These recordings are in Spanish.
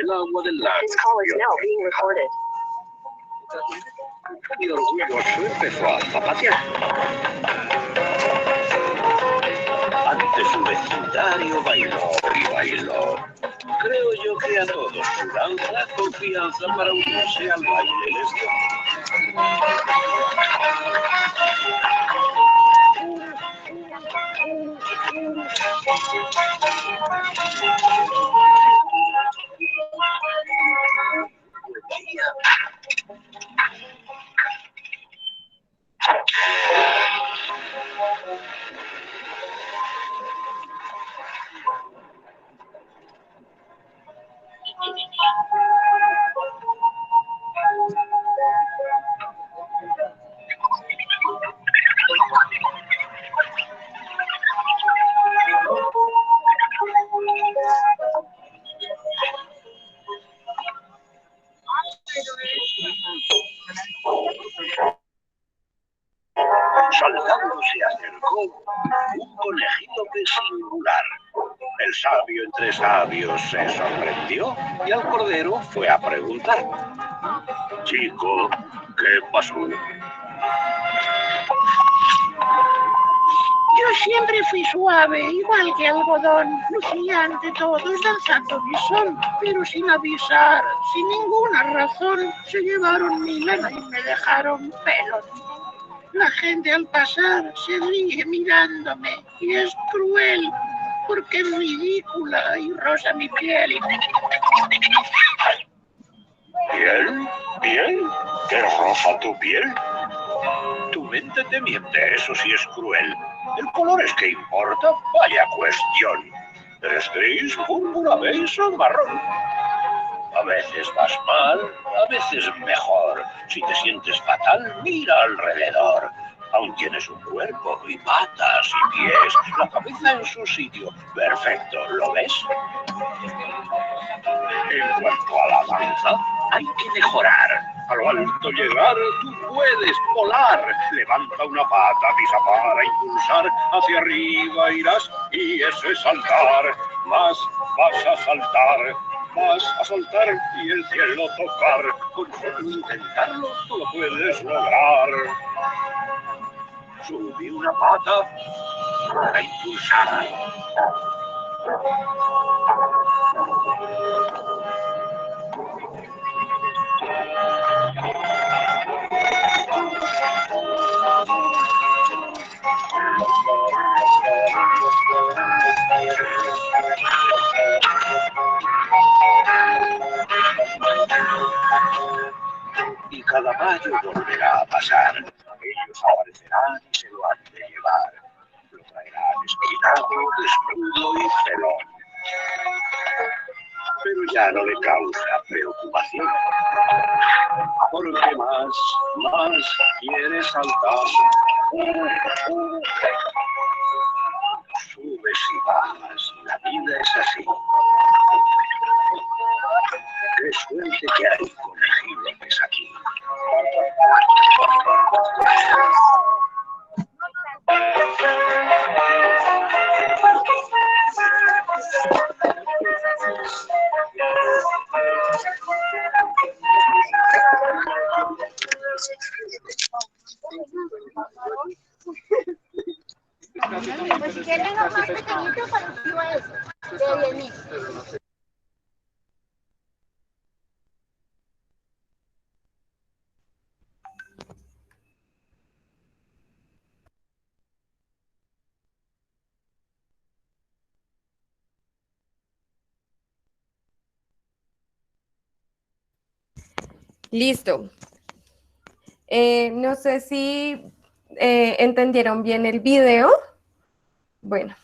el agua del lago. This call is now being recorded. Y orgulloso empezó a zapatear. Ante su vecindario bailó y bailó. Creo yo que a todos su danza, confianza para unirse al baile les dio. Saltando se acercó un conejito singular. El sabio entre sabios se sorprendió y al cordero fue a preguntar: chico, ¿qué pasó? Yo siempre fui suave, igual que algodón, lucía ante todos danzando mi son, pero sin avisar, sin ninguna razón, se llevaron mi lana y me dejaron pelón. La gente al pasar se ríe mirándome y es cruel porque es ridícula y rosa mi piel. ¿Piel? ¿Piel? ¿Qué rosa tu piel? Tu mente te miente, eso sí es cruel. El color es que importa, vaya cuestión. ¿Eres gris, púrpura, beige o marrón? A veces vas mal, a veces mejor. Si te sientes fatal, mira alrededor. Aún tienes un cuerpo y patas y pies, la cabeza en su sitio. Perfecto, ¿lo ves? En cuanto a la danza, hay que mejorar. A lo alto llegar, tú puedes volar. Levanta una pata, pisa para impulsar. Hacia arriba irás y eso es saltar. Más vas a saltar. Vas a saltar y el cielo tocar. Con solo intentarlo, tú lo puedes lograr. Subí una pata para impulsar. Y cada mayo volverá a pasar. Ellos aparecerán y se lo han de llevar. Lo traerán espinado, desnudo y felón. Pero ya no le causa preocupación. Porque más quiere saltar. Subes y bajas, la vida es así. Qué suerte que hay conejilotes aquí. Pues si quieren más pequeñito, parecido a eso, de 10.000. Listo. No sé si entendieron bien el video. Bueno,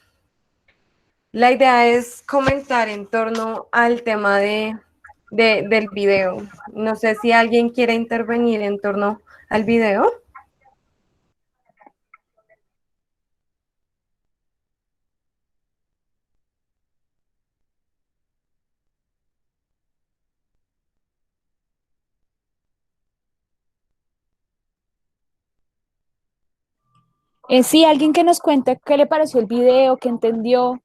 la idea es comentar en torno al tema del video. No sé si alguien quiere intervenir en torno al video. Sí, alguien que nos cuente qué le pareció el video, qué entendió,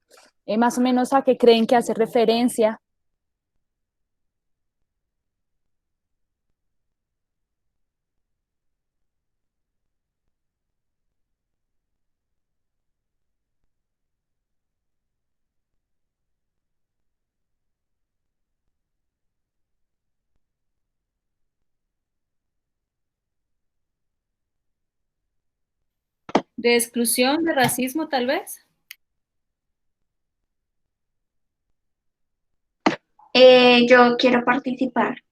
más o menos a qué creen que hace referencia. ¿De exclusión, de racismo, tal vez? Yo quiero participar.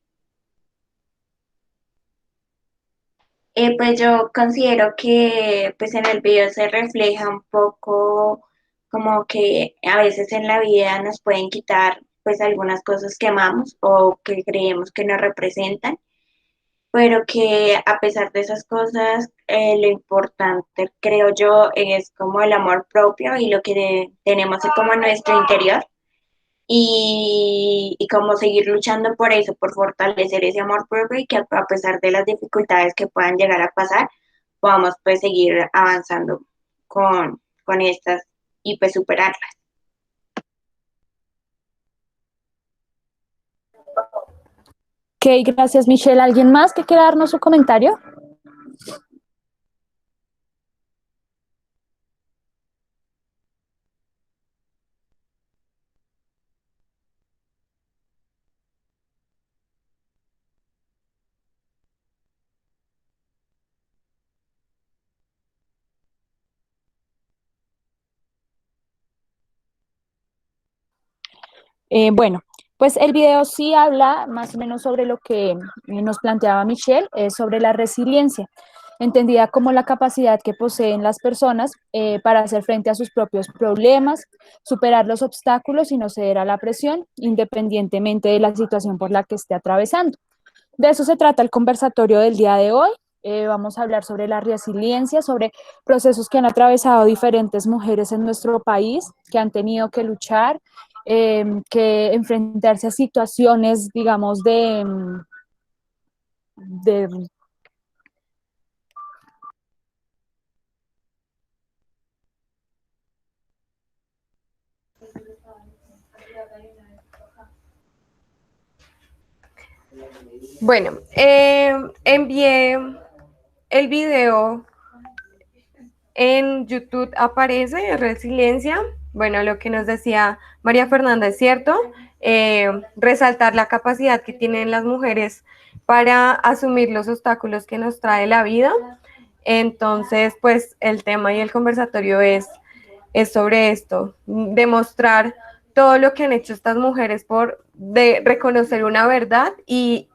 Pues yo considero que pues en el video se refleja un poco como que a veces en la vida nos pueden quitar pues algunas cosas que amamos o que creemos que nos representan, pero que a pesar de esas cosas, lo importante creo yo es como el amor propio y lo que tenemos como en nuestro interior y como seguir luchando por eso, por fortalecer ese amor propio y que a pesar de las dificultades que puedan llegar a pasar, podamos pues seguir avanzando con estas y pues superarlas. Ok, gracias, Michelle. ¿Alguien más que quiera darnos su comentario? Bueno, pues el video sí habla más o menos sobre lo que nos planteaba Michelle, sobre la resiliencia, entendida como la capacidad que poseen las personas para hacer frente a sus propios problemas, superar los obstáculos y no ceder a la presión, independientemente de la situación por la que esté atravesando. De eso se trata el conversatorio del día de hoy. Vamos a hablar sobre la resiliencia, sobre procesos que han atravesado diferentes mujeres en nuestro país, que han tenido que luchar, que enfrentarse a situaciones, digamos, de Bueno, envié el video en YouTube, aparece resiliencia. Bueno, lo que nos decía María Fernanda es cierto, resaltar la capacidad que tienen las mujeres para asumir los obstáculos que nos trae la vida. Entonces, pues el tema y el conversatorio es sobre esto, demostrar todo lo que han hecho estas mujeres por reconocer una verdad y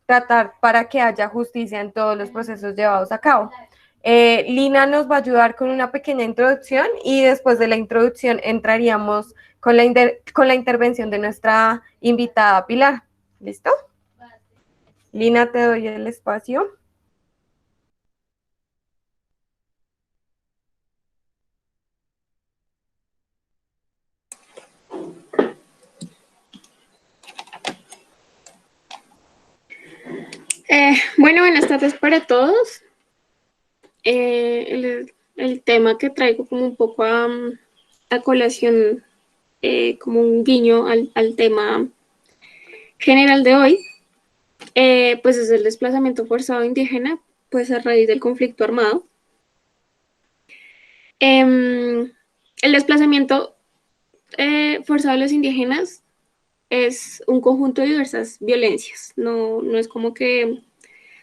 tratar para que haya justicia en todos los procesos llevados a cabo. Lina nos va a ayudar con una pequeña introducción y después de la introducción entraríamos con la intervención de nuestra invitada Pilar. ¿Listo? Lina, te doy el espacio. Bueno, buenas tardes para todos. El tema que traigo como un poco a colación, como un guiño al tema general de hoy, pues es el desplazamiento forzado indígena, pues a raíz del conflicto armado. El desplazamiento forzado de los indígenas es un conjunto de diversas violencias, no es como que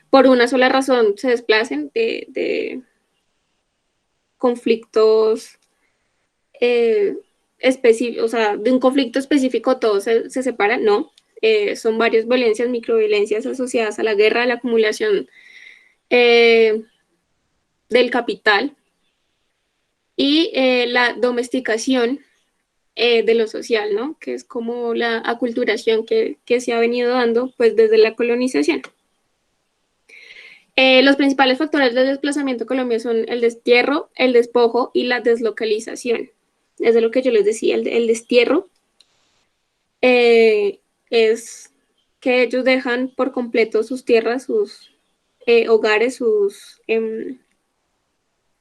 por una sola razón se desplacen de conflictos específicos, o sea, de un conflicto específico todos se separan, no. Son varias violencias, microviolencias asociadas a la guerra, a la acumulación del capital y la domesticación de lo social, ¿no? Que es como la aculturación que se ha venido dando pues desde la colonización. Los principales factores del desplazamiento en Colombia son el destierro, el despojo y la deslocalización. Es de lo que yo les decía, el destierro es que ellos dejan por completo sus tierras, sus hogares, sus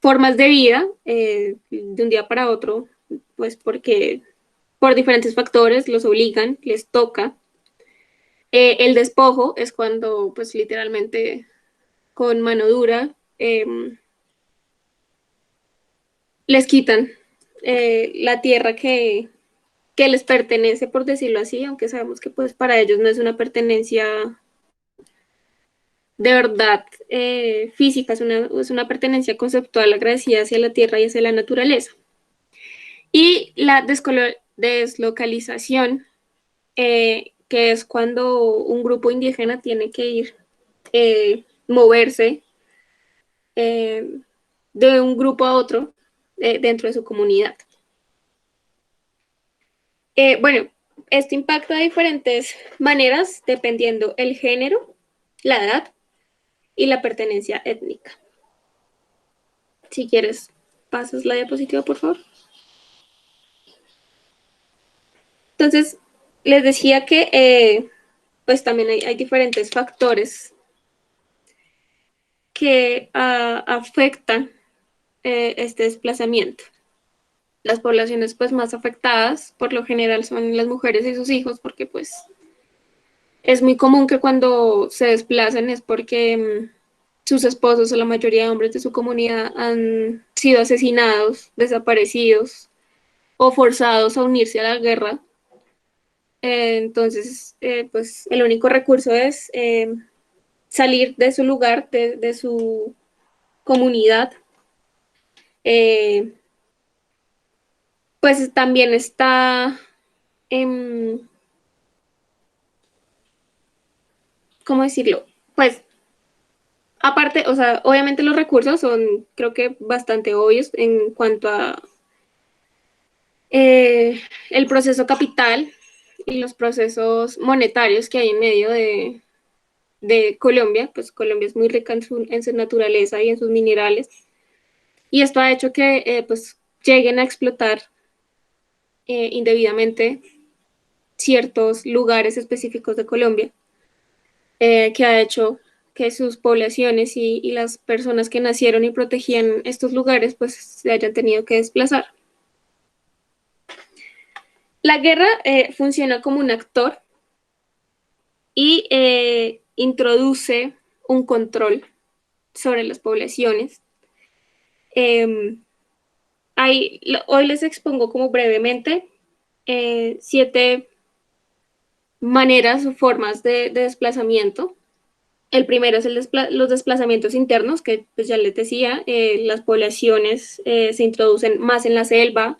formas de vida de un día para otro, pues porque por diferentes factores los obligan, les toca. El despojo es cuando pues literalmente con mano dura les quitan la tierra que les pertenece, por decirlo así, aunque sabemos que pues para ellos no es una pertenencia de verdad física, es una pertenencia conceptual agradecida hacia la tierra y hacia la naturaleza. Y la deslocalización, que es cuando un grupo indígena tiene que ir, moverse de un grupo a otro dentro de su comunidad. Bueno, esto impacta de diferentes maneras dependiendo el género, la edad y la pertenencia étnica. Si quieres, pasas la diapositiva, por favor. Entonces, les decía que pues también hay diferentes factores que afectan este desplazamiento. Las poblaciones pues más afectadas por lo general son las mujeres y sus hijos, porque pues es muy común que cuando se desplacen es porque sus esposos o la mayoría de hombres de su comunidad han sido asesinados, desaparecidos o forzados a unirse a la guerra. Entonces, pues el único recurso es salir de su lugar, de su comunidad. Pues también está, ¿cómo decirlo? Pues aparte, o sea, obviamente los recursos son, creo que bastante obvios en cuanto a el proceso capital y los procesos monetarios que hay en medio de Colombia. Pues Colombia es muy rica en su naturaleza y en sus minerales, y esto ha hecho que pues lleguen a explotar indebidamente ciertos lugares específicos de Colombia, que ha hecho que sus poblaciones y las personas que nacieron y protegían estos lugares pues se hayan tenido que desplazar. La guerra funciona como un actor y introduce un control sobre las poblaciones. Hoy les expongo como brevemente 7 maneras o formas de desplazamiento. El primero es los desplazamientos internos, que pues ya les decía, las poblaciones se introducen más en la selva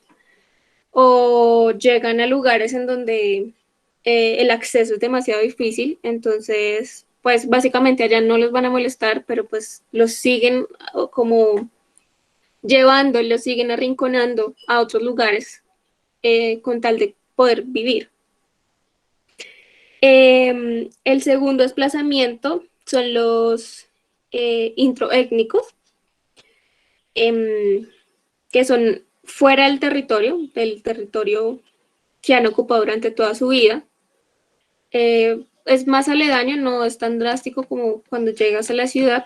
o llegan a lugares en donde el acceso es demasiado difícil. Entonces pues básicamente allá no los van a molestar, pero pues los siguen como llevando, los siguen arrinconando a otros lugares con tal de poder vivir. El segundo desplazamiento son los introétnicos, que son fuera del territorio que han ocupado durante toda su vida. Es más aledaño, no es tan drástico como cuando llegas a la ciudad.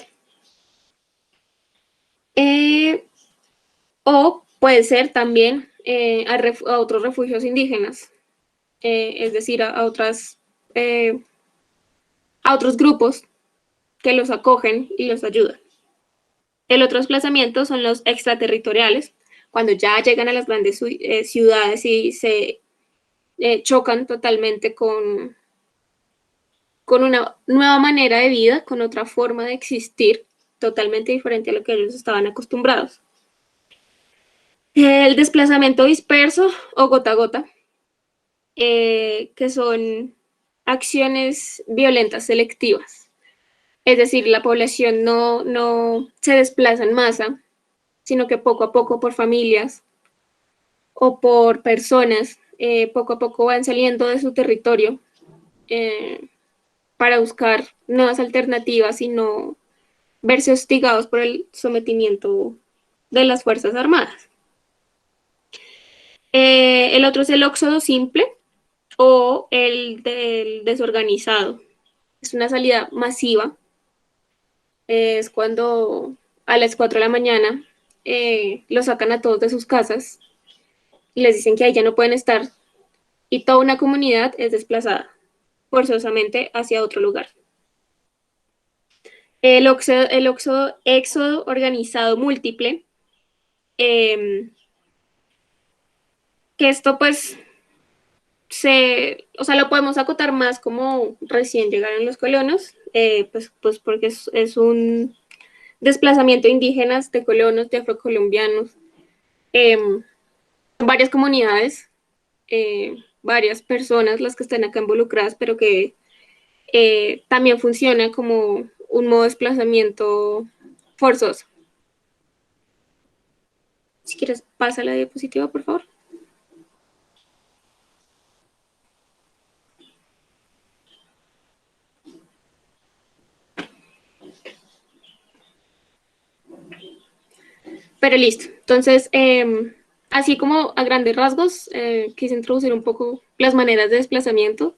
O puede ser también a otros refugios indígenas, es decir, a otros grupos que los acogen y los ayudan. El otro desplazamiento son los extraterritoriales, cuando ya llegan a las grandes ciudades y se chocan totalmente con una nueva manera de vida, con otra forma de existir, totalmente diferente a lo que ellos estaban acostumbrados. El desplazamiento disperso o gota a gota, que son acciones violentas selectivas. Es decir, la población no se desplaza en masa, sino que poco a poco por familias o por personas, poco a poco van saliendo de su territorio para buscar nuevas alternativas y no verse hostigados por el sometimiento de las Fuerzas Armadas. El otro es el éxodo simple o el del desorganizado. Es una salida masiva. Es cuando a las 4 de la mañana los sacan a todos de sus casas y les dicen que ahí ya no pueden estar, y toda una comunidad es desplazada forzosamente hacia otro lugar. El éxodo organizado múltiple, que esto pues o sea, lo podemos acotar más como recién llegaron los colonos, pues porque es un desplazamiento de indígenas, de colonos, de afrocolombianos, varias comunidades, varias personas las que están acá involucradas, pero que también funciona como un modo de desplazamiento forzoso. Si quieres, pasa la diapositiva, por favor. Pero listo. Entonces, así como a grandes rasgos, quise introducir un poco las maneras de desplazamiento,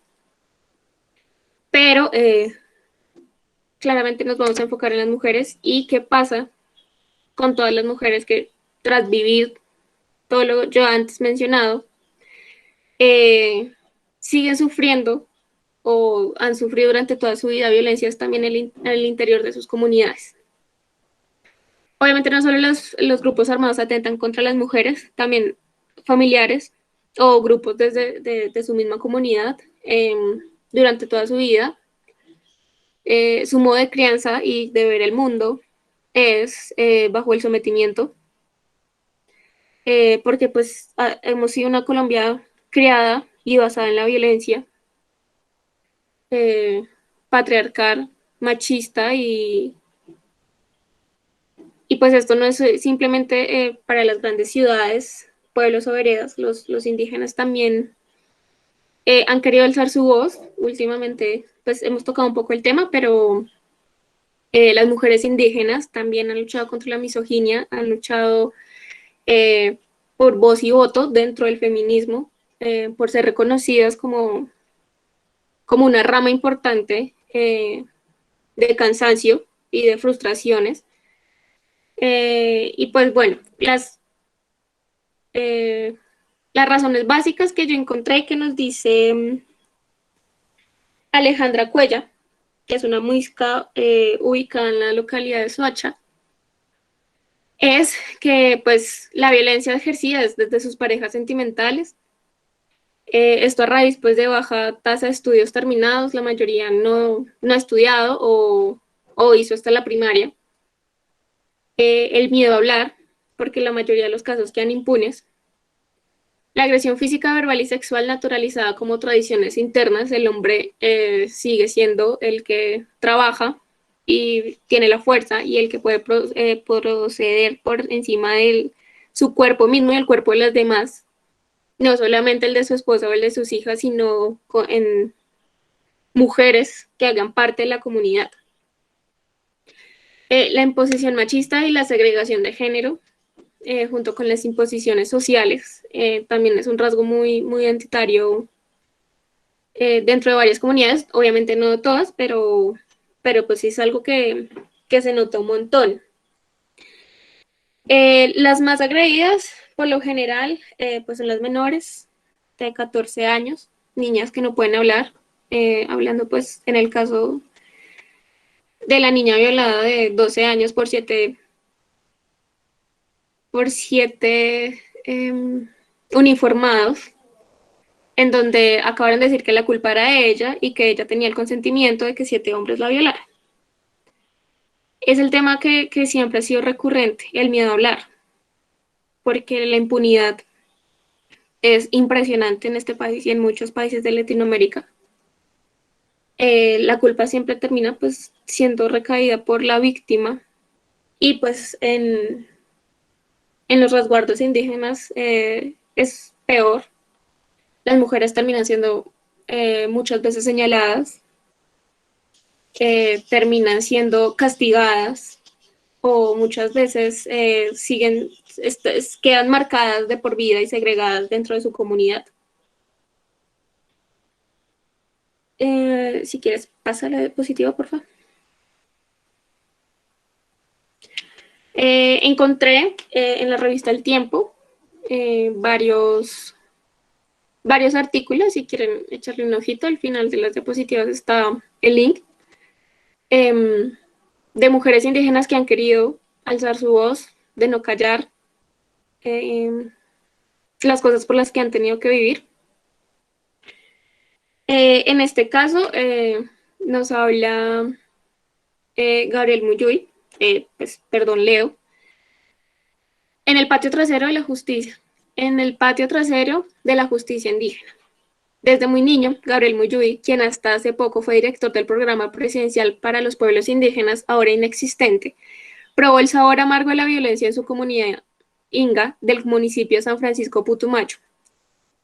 pero claramente nos vamos a enfocar en las mujeres y qué pasa con todas las mujeres que tras vivir todo lo yo antes mencionado, siguen sufriendo o han sufrido durante toda su vida violencias también en el interior de sus comunidades. Obviamente no solo los grupos armados atentan contra las mujeres, también familiares o grupos de su misma comunidad durante toda su vida. Su modo de crianza y de ver el mundo es bajo el sometimiento, porque pues hemos sido una Colombia criada y basada en la violencia, patriarcal, machista y pues esto no es simplemente para las grandes ciudades, pueblos o veredas, los indígenas también han querido alzar su voz. Últimamente pues hemos tocado un poco el tema, pero las mujeres indígenas también han luchado contra la misoginia, han luchado por voz y voto dentro del feminismo, por ser reconocidas como una rama importante de cansancio y de frustraciones. Y pues bueno, las razones básicas que yo encontré que nos dice Alejandra Cuella, que es una muisca ubicada en la localidad de Soacha, es que pues la violencia ejercida es desde sus parejas sentimentales. Esto a raíz pues de baja tasa de estudios terminados, la mayoría no ha estudiado o hizo hasta la primaria. El miedo a hablar, porque la mayoría de los casos quedan impunes. La agresión física, verbal y sexual naturalizada como tradiciones internas, el hombre sigue siendo el que trabaja y tiene la fuerza y el que puede proceder por encima de su cuerpo mismo y el cuerpo de las demás, no solamente el de su esposa o el de sus hijas, sino en mujeres que hagan parte de la comunidad. La imposición machista y la segregación de género, junto con las imposiciones sociales, también es un rasgo muy, muy identitario dentro de varias comunidades, obviamente no de todas, pero pues sí es algo que se nota un montón. Las más agredidas, por lo general, pues son las menores de 14 años, niñas que no pueden hablar, hablando pues en el caso de la niña violada de 12 años por siete uniformados, en donde acabaron de decir que la culpa era de ella y que ella tenía el consentimiento de que 7 hombres la violaran. Es el tema que siempre ha sido recurrente, el miedo a hablar, porque la impunidad es impresionante en este país y en muchos países de Latinoamérica. La culpa siempre termina pues siendo recaída por la víctima y pues en los resguardos indígenas es peor. Las mujeres terminan siendo muchas veces señaladas, terminan siendo castigadas o muchas veces quedan marcadas de por vida y segregadas dentro de su comunidad. Si quieres, pasa la diapositiva, por favor. Encontré en la revista El Tiempo varios artículos, si quieren echarle un ojito, al final de las diapositivas está el link, de mujeres indígenas que han querido alzar su voz, de no callar las cosas por las que han tenido que vivir. En este caso, nos habla Gabriel Muyuy, Leo, en el patio trasero de la justicia, en el patio trasero de la justicia indígena. Desde muy niño, Gabriel Muyuy, quien hasta hace poco fue director del programa presidencial para los pueblos indígenas, ahora inexistente, probó el sabor amargo de la violencia en su comunidad inga del municipio de San Francisco Putumayo.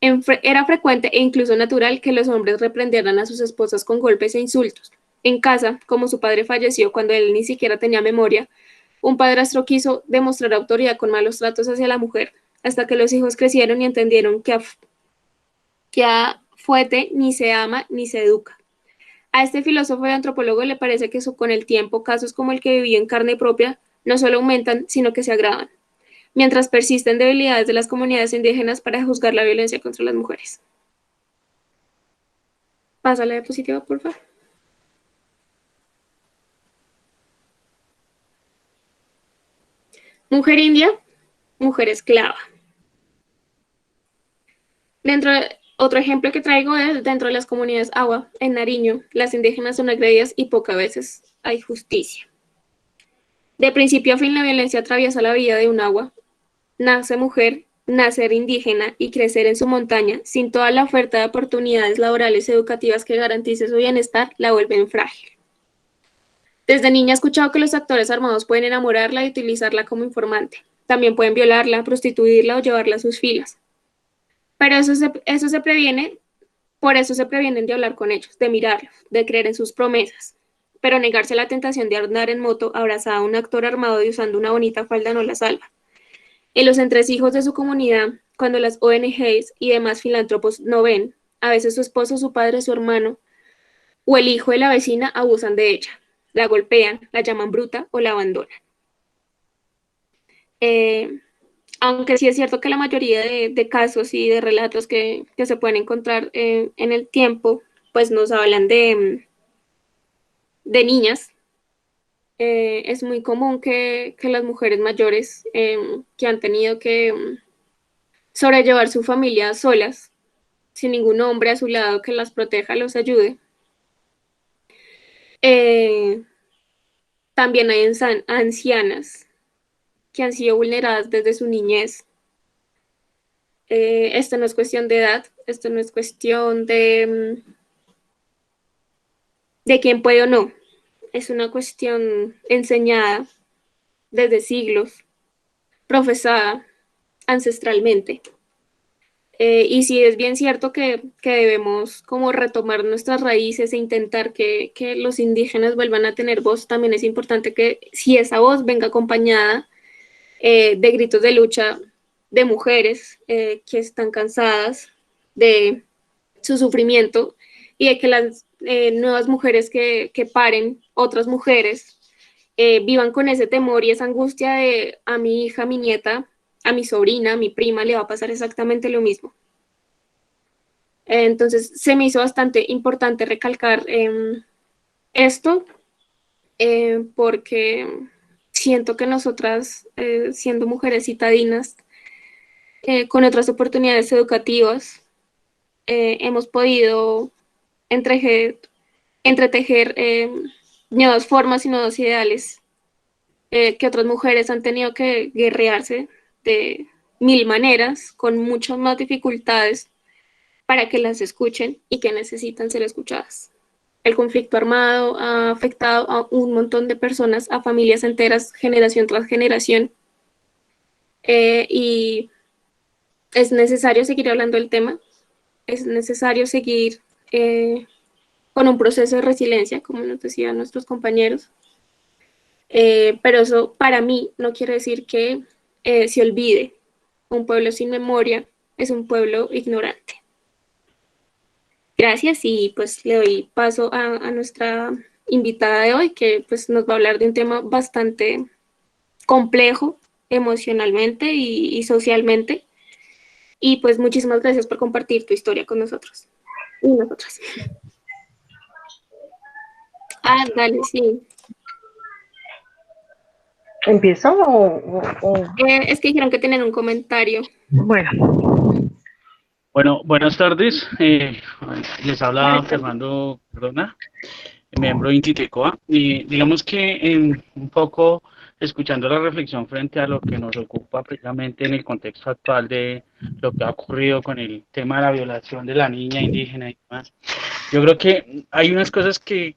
Era frecuente e incluso natural que los hombres reprendieran a sus esposas con golpes e insultos. En casa, como su padre falleció cuando él ni siquiera tenía memoria, un padrastro quiso demostrar autoridad con malos tratos hacia la mujer, hasta que los hijos crecieron y entendieron que a fuete ni se ama ni se educa. A este filósofo y antropólogo le parece que con el tiempo casos como el que vivió en carne propia no solo aumentan, sino que se agravan, mientras persisten debilidades de las comunidades indígenas para juzgar la violencia contra las mujeres. Pasa la diapositiva, por favor. Mujer india, mujer esclava. Otro ejemplo que traigo es dentro de las comunidades agua, en Nariño, las indígenas son agredidas y pocas veces hay justicia. De principio a fin, la violencia atraviesa la vida de un agua. Nace mujer, nacer indígena y crecer en su montaña, sin toda la oferta de oportunidades laborales y educativas que garantice su bienestar, la vuelven frágil. Desde niña he escuchado que los actores armados pueden enamorarla y utilizarla como informante. También pueden violarla, prostituirla o llevarla a sus filas. Pero eso se previene, por eso se previenen de hablar con ellos, de mirarlos, de creer en sus promesas. Pero negarse a la tentación de andar en moto abrazada a un actor armado y usando una bonita falda no la salva. En los entresijos de su comunidad, cuando las ONGs y demás filántropos no ven, a veces su esposo, su padre, su hermano o el hijo de la vecina abusan de ella, la golpean, la llaman bruta o la abandonan. Aunque sí es cierto que la mayoría de casos y de relatos que se pueden encontrar en el tiempo, pues nos hablan de niñas. Es muy común que las mujeres mayores que han tenido que sobrellevar su familia solas, sin ningún hombre a su lado que las proteja, los ayude. También hay ancianas que han sido vulneradas desde su niñez. Esto no es cuestión de edad, esto no es cuestión de quién puede o no. Es una cuestión enseñada desde siglos, profesada ancestralmente. Y sí es bien cierto que debemos como retomar nuestras raíces e intentar que los indígenas vuelvan a tener voz. También es importante que si esa voz venga acompañada de gritos de lucha de mujeres que están cansadas de su sufrimiento y de que las nuevas mujeres que paren otras mujeres vivan con ese temor y esa angustia de a mi hija, a mi nieta, a mi sobrina, a mi prima le va a pasar exactamente lo mismo. Entonces se me hizo bastante importante recalcar esto porque siento que nosotras, siendo mujeres citadinas, con otras oportunidades educativas, hemos podido entretejer nuevas formas y nuevos ideales que otras mujeres han tenido que guerrearse de mil maneras, con muchas más dificultades, para que las escuchen y que necesitan ser escuchadas. El conflicto armado ha afectado a un montón de personas, a familias enteras, generación tras generación, y es necesario seguir hablando del tema, es necesario seguir con un proceso de resiliencia, como nos decían nuestros compañeros, pero eso para mí no quiere decir que se olvide. Un pueblo sin memoria es un pueblo ignorante. Gracias y pues le doy paso a nuestra invitada de hoy, que pues nos va a hablar de un tema bastante complejo emocionalmente y socialmente. Y pues muchísimas gracias por compartir tu historia con nosotros y nosotras. Dale, sí. ¿Empiezo o...? Es que dijeron que tenían un comentario. Bueno, Bueno, buenas tardes. Les habla Fernando Cardona, miembro de Intitecoa. Y digamos que un poco escuchando la reflexión frente a lo que nos ocupa precisamente en el contexto actual de lo que ha ocurrido con el tema de la violación de la niña indígena y demás. Yo creo que hay unas cosas que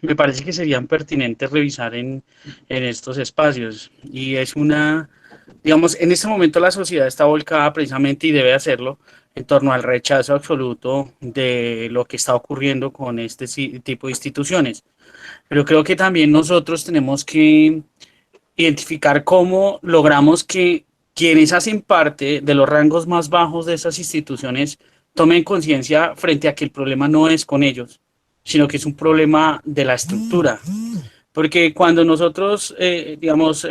me parece que serían pertinentes revisar en estos espacios. Y es una, digamos, en este momento la sociedad está volcada precisamente y debe hacerlo en torno al rechazo absoluto de lo que está ocurriendo con este tipo de instituciones. Pero creo que también nosotros tenemos que identificar cómo logramos que quienes hacen parte de los rangos más bajos de esas instituciones tomen conciencia frente a que el problema no es con ellos, sino que es un problema de la estructura. Porque cuando nosotros, digamos,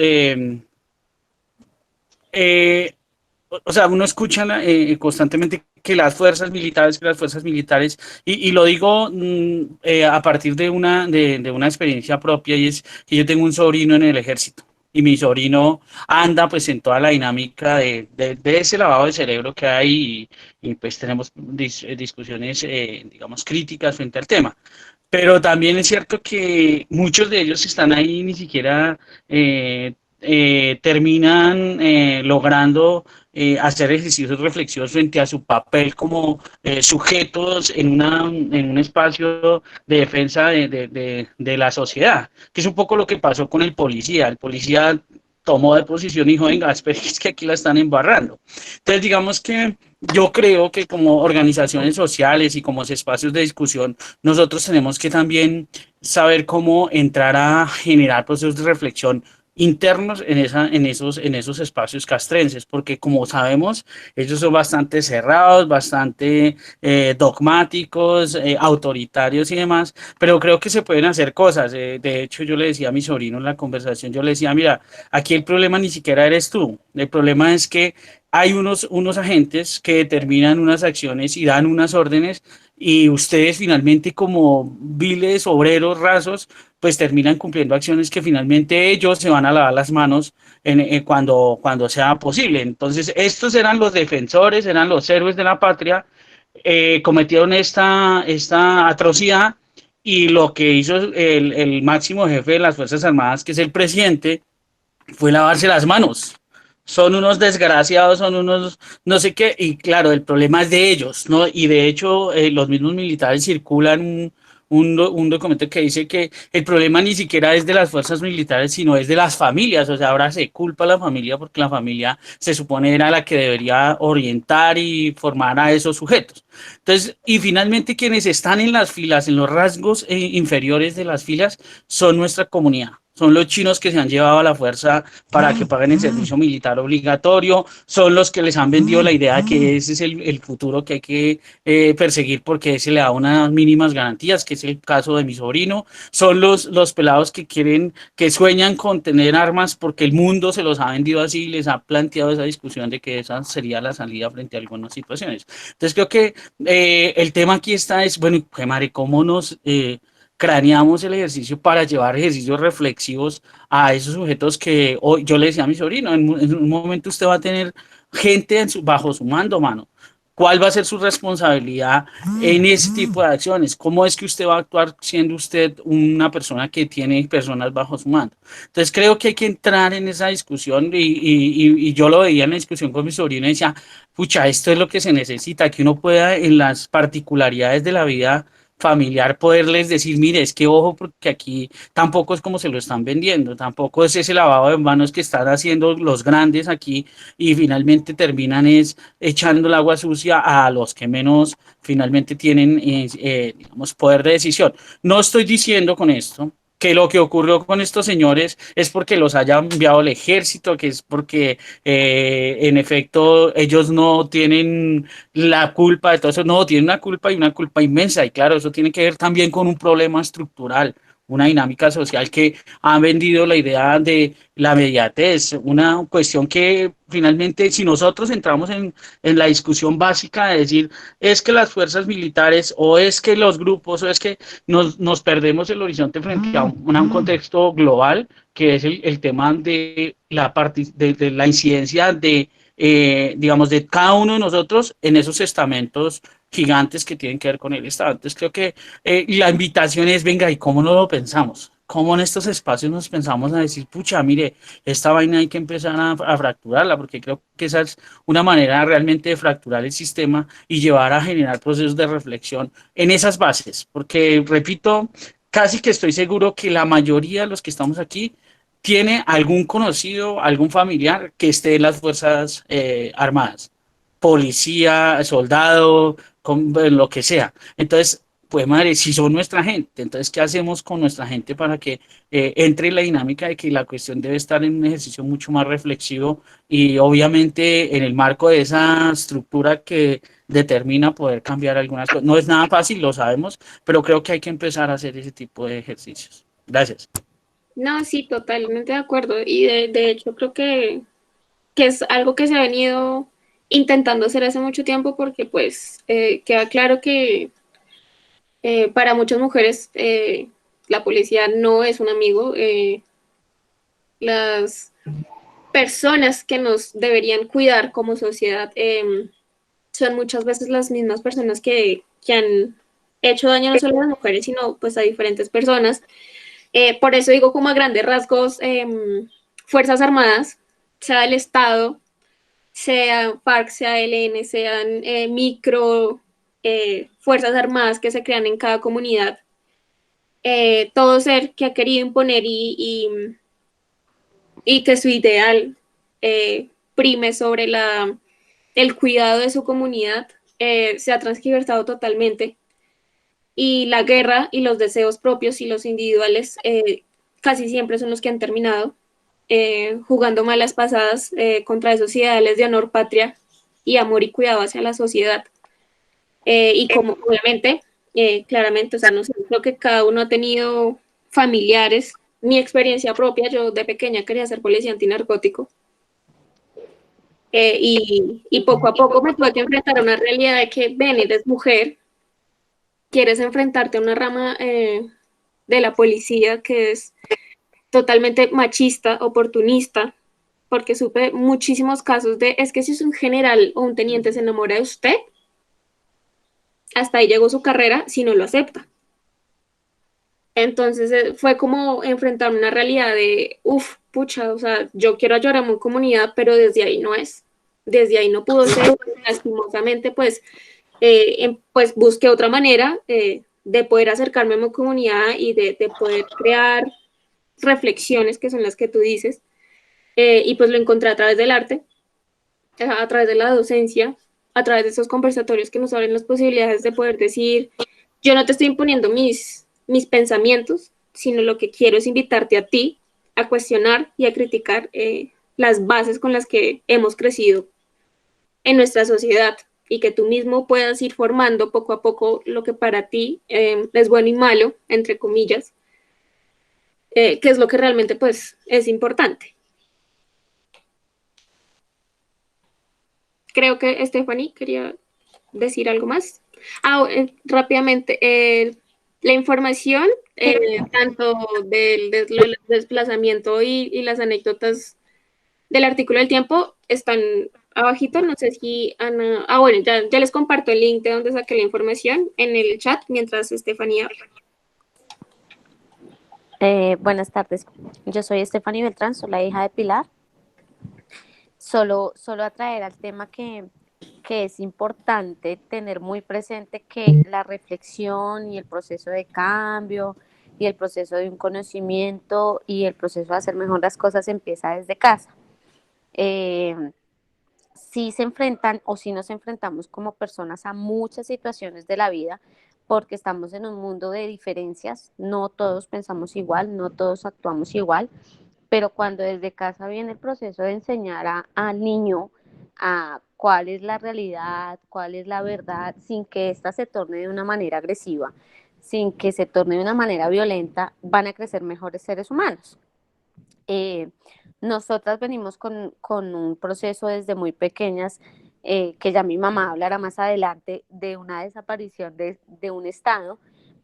o sea, uno escucha constantemente que las fuerzas militares, y lo digo a partir de una experiencia propia, y es que yo tengo un sobrino en el ejército, y mi sobrino anda pues en toda la dinámica de ese lavado de cerebro que hay, y pues tenemos discusiones, digamos, críticas frente al tema. Pero también es cierto que muchos de ellos están ahí ni siquiera terminan logrando hacer ejercicios reflexivos frente a su papel como sujetos en un espacio de defensa de la sociedad, que es un poco lo que pasó con el policía. El policía tomó de posición y dijo, venga, espera, es que aquí la están embarrando. Entonces, digamos que yo creo que como organizaciones sociales y como espacios de discusión, nosotros tenemos que también saber cómo entrar a generar procesos de reflexión internos en esos espacios castrenses, porque como sabemos, ellos son bastante cerrados, bastante dogmáticos, autoritarios y demás, pero creo que se pueden hacer cosas. De hecho, yo le decía a mi sobrino en la conversación, yo le decía, mira, aquí el problema ni siquiera eres tú, el problema es que hay unos agentes que determinan unas acciones y dan unas órdenes y ustedes finalmente como viles obreros rasos pues terminan cumpliendo acciones que finalmente ellos se van a lavar las manos cuando sea posible. Entonces, estos eran los defensores, eran los héroes de la patria, cometieron esta atrocidad y lo que hizo el máximo jefe de las Fuerzas Armadas, que es el presidente, fue lavarse las manos. Son unos desgraciados, son unos no sé qué, y claro, el problema es de ellos, ¿no? Y de hecho, los mismos militares circulan un documento que dice que el problema ni siquiera es de las fuerzas militares, sino es de las familias. O sea, ahora se culpa a la familia porque la familia se supone era la que debería orientar y formar a esos sujetos. Entonces, y finalmente quienes están en las filas, en los rasgos inferiores de las filas, son nuestra comunidad. Son los chinos que se han llevado a la fuerza para que paguen el servicio militar obligatorio, son los que les han vendido la idea de que ese es el futuro que hay que perseguir porque se le da unas mínimas garantías, que es el caso de mi sobrino, son los pelados que quieren, que sueñan con tener armas porque el mundo se los ha vendido así y les ha planteado esa discusión de que esa sería la salida frente a algunas situaciones. Entonces creo que el tema aquí está es, bueno, madre, ¿cómo nos craneamos el ejercicio para llevar ejercicios reflexivos a esos sujetos que hoy yo le decía a mi sobrino, en un momento usted va a tener gente bajo su mando, mano. ¿Cuál va a ser su responsabilidad en ese tipo de acciones? ¿Cómo es que usted va a actuar siendo usted una persona que tiene personas bajo su mando? Entonces creo que hay que entrar en esa discusión y yo lo veía en la discusión con mi sobrino y decía, pucha, esto es lo que se necesita, que uno pueda en las particularidades de la vida familiar poderles decir, mire, es que ojo, porque aquí tampoco es como se lo están vendiendo, tampoco es ese lavado de manos que están haciendo los grandes aquí y finalmente terminan es echando el agua sucia a los que menos finalmente tienen, digamos, poder de decisión. No estoy diciendo con esto que lo que ocurrió con estos señores es porque los haya enviado el ejército, que es porque en efecto ellos no tienen la culpa de todo eso, no, tienen una culpa y una culpa inmensa, y claro, eso tiene que ver también con un problema estructural, una dinámica social que han vendido la idea de la inmediatez, una cuestión que finalmente si nosotros entramos en la discusión básica de decir es que las fuerzas militares o es que los grupos o es que nos perdemos el horizonte frente a un contexto global que es el tema de la incidencia de digamos, de cada uno de nosotros en esos estamentos gigantes que tienen que ver con el Estado. Entonces creo que la invitación es, venga, ¿y cómo no lo pensamos? ¿Cómo en estos espacios nos pensamos a decir, pucha, mire, esta vaina hay que empezar a fracturarla? Porque creo que esa es una manera realmente de fracturar el sistema y llevar a generar procesos de reflexión en esas bases. Porque, repito, casi que estoy seguro que la mayoría de los que estamos aquí tiene algún conocido, algún familiar que esté en las Fuerzas Armadas, policía, soldado, lo que sea. Entonces, pues madre, si son nuestra gente, entonces, ¿qué hacemos con nuestra gente para que entre en la dinámica de que la cuestión debe estar en un ejercicio mucho más reflexivo y obviamente en el marco de esa estructura que determina poder cambiar algunas cosas? No es nada fácil, lo sabemos, pero creo que hay que empezar a hacer ese tipo de ejercicios. Gracias. No, sí, totalmente de acuerdo. Y de hecho creo que es algo que se ha venido intentando hacer hace mucho tiempo porque pues queda claro que para muchas mujeres la policía no es un amigo. Las personas que nos deberían cuidar como sociedad son muchas veces las mismas personas que han hecho daño no solo a las mujeres, sino pues a diferentes personas. Por eso digo como a grandes rasgos, Fuerzas Armadas, sea el Estado, sea FARC, sea ELN, sean micro Fuerzas Armadas que se crean en cada comunidad, todo ser que ha querido imponer y que su ideal prime sobre el cuidado de su comunidad, se ha transgiversado totalmente. Y la guerra y los deseos propios y los individuales casi siempre son los que han terminado jugando malas pasadas contra esos ideales de honor, patria y amor y cuidado hacia la sociedad. Y como obviamente, claramente, o sea, no sé, creo que cada uno ha tenido familiares. Mi experiencia propia, yo de pequeña quería ser policía antinarcótico. Y poco a poco me tuve que enfrentar a una realidad de que, ven, eres mujer, quieres enfrentarte a una rama de la policía que es totalmente machista, oportunista, porque supe muchísimos casos de, es que si es un general o un teniente se enamora de usted, hasta ahí llegó su carrera si no lo acepta. Entonces fue como enfrentar una realidad de, uff, pucha, o sea, yo quiero ayudar a mi comunidad, pero desde ahí no es. Desde ahí no pudo ser, lastimosamente, pues, pues busqué otra manera de poder acercarme a mi comunidad y de poder crear reflexiones que son las que tú dices. Y pues lo encontré a través del arte, a través de la docencia, a través de esos conversatorios que nos abren las posibilidades de poder decir, yo no te estoy imponiendo mis pensamientos, sino lo que quiero es invitarte a ti a cuestionar y a criticar las bases con las que hemos crecido en nuestra sociedad y que tú mismo puedas ir formando poco a poco lo que para ti es bueno y malo, entre comillas, que es lo que realmente pues es importante. Creo que Stephanie quería decir algo más. Rápidamente, la información, tanto del desplazamiento y las anécdotas del artículo del tiempo están abajito. No sé si Ana... bueno, ya les comparto el link de donde saqué la información en el chat mientras Stephanie habla. Buenas tardes, yo soy Stephanie Beltrán, soy la hija de Pilar. Solo atraer al tema que es importante tener muy presente que la reflexión y el proceso de cambio y el proceso de un conocimiento y el proceso de hacer mejor las cosas empieza desde casa. Si se enfrentan o si nos enfrentamos como personas a muchas situaciones de la vida, porque estamos en un mundo de diferencias, no todos pensamos igual, no todos actuamos igual, pero cuando desde casa viene el proceso de enseñar al niño a cuál es la realidad, cuál es la verdad, sin que ésta se torne de una manera agresiva, sin que se torne de una manera violenta, van a crecer mejores seres humanos. Nosotras venimos con un proceso desde muy pequeñas, que ya mi mamá hablará más adelante, de una desaparición de un estado,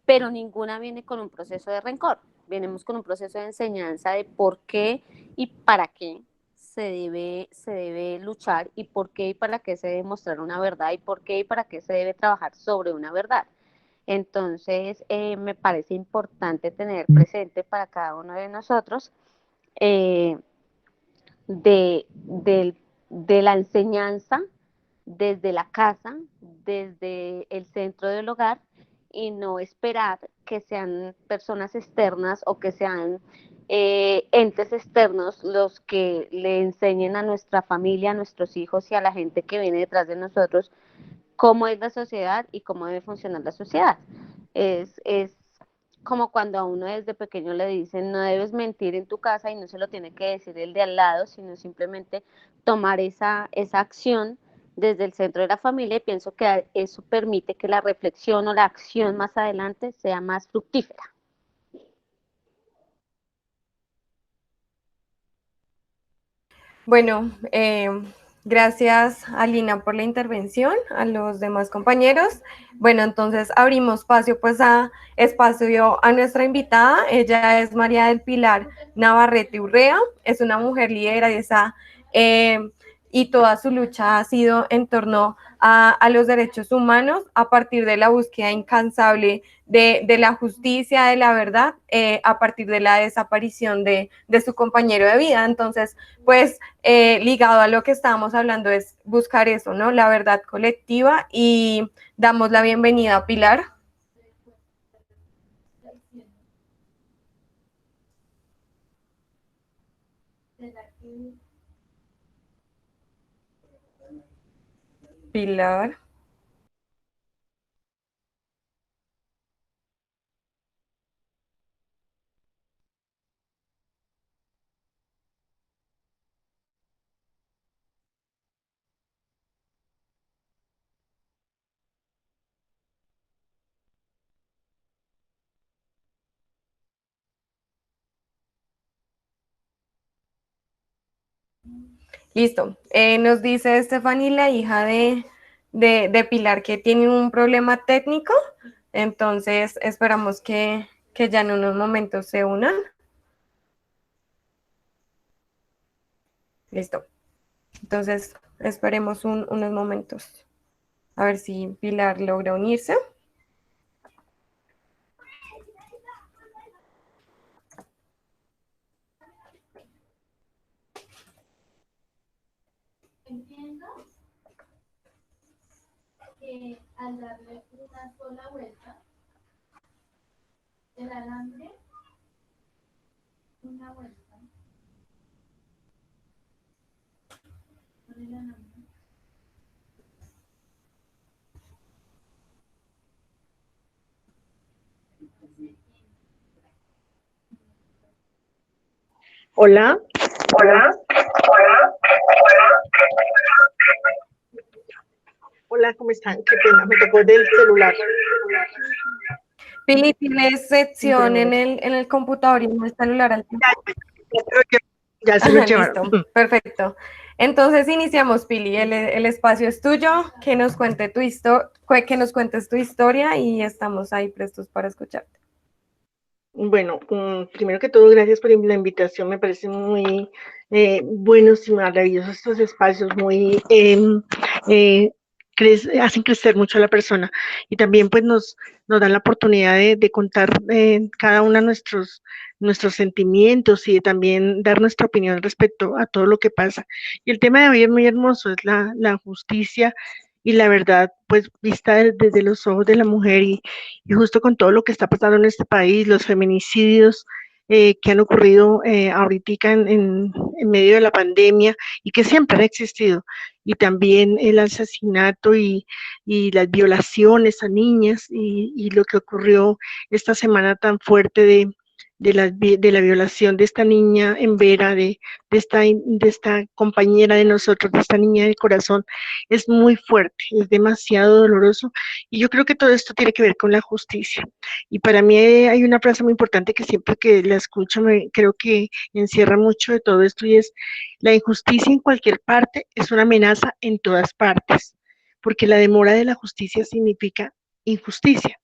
pero ninguna viene con un proceso de rencor. Venimos con un proceso de enseñanza de por qué y para qué se debe luchar y por qué y para qué se debe mostrar una verdad y por qué y para qué se debe trabajar sobre una verdad. Entonces, me parece importante tener presente para cada uno de nosotros eh, de la enseñanza desde la casa, desde el centro del hogar y no esperar que sean personas externas o que sean entes externos los que le enseñen a nuestra familia, a nuestros hijos y a la gente que viene detrás de nosotros cómo es la sociedad y cómo debe funcionar la sociedad. Es como cuando a uno desde pequeño le dicen no debes mentir en tu casa y no se lo tiene que decir el de al lado, sino simplemente tomar esa acción desde el centro de la familia y pienso que eso permite que la reflexión o la acción más adelante sea más fructífera. Bueno, gracias Alina por la intervención, a los demás compañeros. Bueno, entonces abrimos espacio a nuestra invitada. Ella es María del Pilar Navarrete Urrea, es una mujer lideresa y toda su lucha ha sido en torno a los derechos humanos a partir de la búsqueda incansable de la justicia, de la verdad, a partir de la desaparición de su compañero de vida. Entonces, pues ligado a lo que estábamos hablando es buscar eso, ¿no? La verdad colectiva, y damos la bienvenida a Pilar. Pilar. Listo. Nos dice Stephanie, la hija de Pilar, que tiene un problema técnico. Entonces, esperamos que ya en unos momentos se unan. Listo. Entonces, esperemos unos momentos. A ver si Pilar logra unirse. Entiendo que al darle una sola vuelta, el alambre, una vuelta, con el alambre. Hola. Hola. Hola, ¿cómo están? Qué pena, me tocó del celular. Pili, ¿tienes sección en el computador y en el celular al tiempo? Ya se lo llevaron. Listo, perfecto. Entonces iniciamos, Pili. El espacio es tuyo. Que nos cuentes tu historia y estamos ahí prestos para escucharte. Bueno, primero que todo, gracias por la invitación. Me parecen muy buenos y maravillosos estos espacios, muy hacen crecer mucho a la persona y también pues nos dan la oportunidad de contar cada uno de nuestros sentimientos y de también dar nuestra opinión respecto a todo lo que pasa. Y el tema de hoy es muy hermoso, es la justicia y la verdad, pues vista desde los ojos de la mujer y justo con todo lo que está pasando en este país, los feminicidios que han ocurrido ahorita en medio de la pandemia y que siempre han existido, y también el asesinato y las violaciones a niñas y lo que ocurrió esta semana tan fuerte de la violación de esta niña en Vera, de esta compañera de nosotros, de esta niña del corazón, es muy fuerte, es demasiado doloroso, y yo creo que todo esto tiene que ver con la justicia. Y para mí hay una frase muy importante que siempre que la escucho creo que encierra mucho de todo esto, y es: la injusticia en cualquier parte es una amenaza en todas partes, porque la demora de la justicia significa injusticia.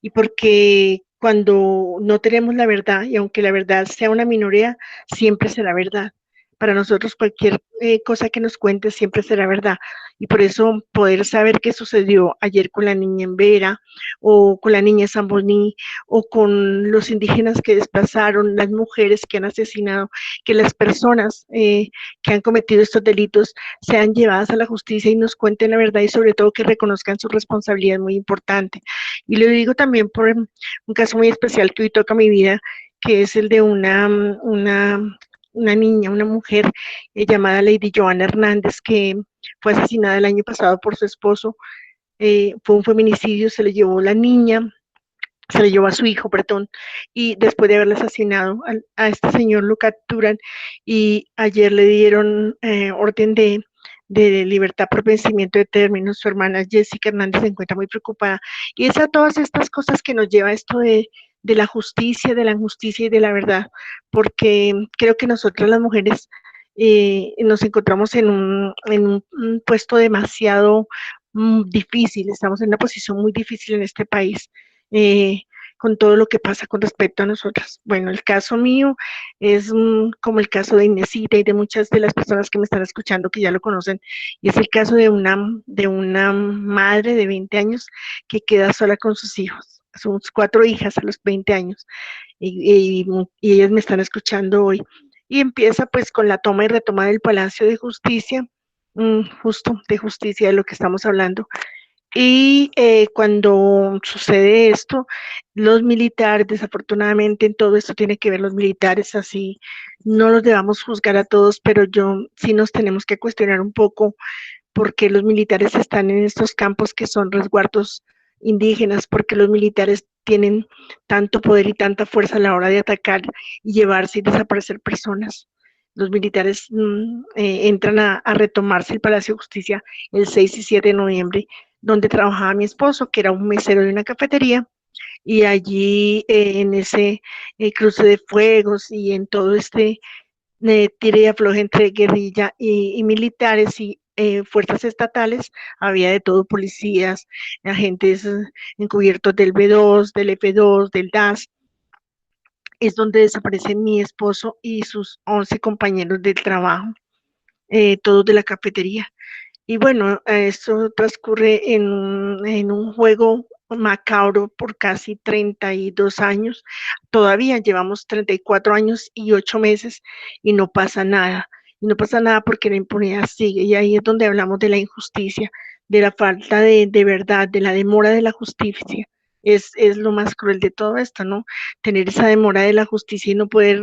Y porque cuando no tenemos la verdad, y aunque la verdad sea una minoría, siempre será verdad. para nosotros cualquier cosa que nos cuente siempre será verdad. Y por eso poder saber qué sucedió ayer con la niña en Vera, o con la niña en San Boní, o con los indígenas que desplazaron, las mujeres que han asesinado, que las personas que han cometido estos delitos sean llevadas a la justicia y nos cuenten la verdad y sobre todo que reconozcan su responsabilidad, es muy importante. Y lo digo también por un caso muy especial que hoy toca mi vida, que es el de una niña, una mujer llamada Lady Joana Hernández, que fue asesinada el año pasado por su esposo. Fue un feminicidio, se le llevó la niña, se le llevó a su hijo, perdón, y después de haberle asesinado a este señor lo capturan y ayer le dieron orden de libertad por vencimiento de términos. Su hermana Jessica Hernández se encuentra muy preocupada y es a todas estas cosas que nos lleva esto de la justicia y de la verdad, porque creo que nosotras las mujeres nos encontramos en un puesto demasiado difícil, estamos en una posición muy difícil en este país. Con todo lo que pasa con respecto a nosotras. Bueno, el caso mío es como el caso de Inesita y de muchas de las personas que me están escuchando que ya lo conocen, y es el caso de una madre de 20 años que queda sola con sus hijos, sus 4 hijas a los 20 años, y ellas me están escuchando hoy. Y empieza pues con la toma y retoma del Palacio de Justicia, justo de justicia de lo que estamos hablando. Y cuando sucede esto, los militares, desafortunadamente en todo esto tiene que ver los militares, así no los debamos juzgar a todos, pero sí nos tenemos que cuestionar un poco por qué los militares están en estos campos que son resguardos indígenas, porque los militares tienen tanto poder y tanta fuerza a la hora de atacar y llevarse y desaparecer personas. Los militares entran a retomarse el Palacio de Justicia el 6 y 7 de noviembre, donde trabajaba mi esposo, que era un mesero de una cafetería, y allí en ese cruce de fuegos y en todo este tire y afloje entre guerrilla y militares y fuerzas estatales, había de todo, policías, agentes encubiertos del B2, del F2, del DAS, es donde desaparece mi esposo y sus 11 compañeros del trabajo, todos de la cafetería. Y bueno, esto transcurre en un juego macabro por casi 32 años. Todavía llevamos 34 años y 8 meses y no pasa nada. Y no pasa nada porque la impunidad sigue. Y ahí es donde hablamos de la injusticia, de la falta de verdad, de la demora de la justicia. Es lo más cruel de todo esto, ¿no? Tener esa demora de la justicia y no poder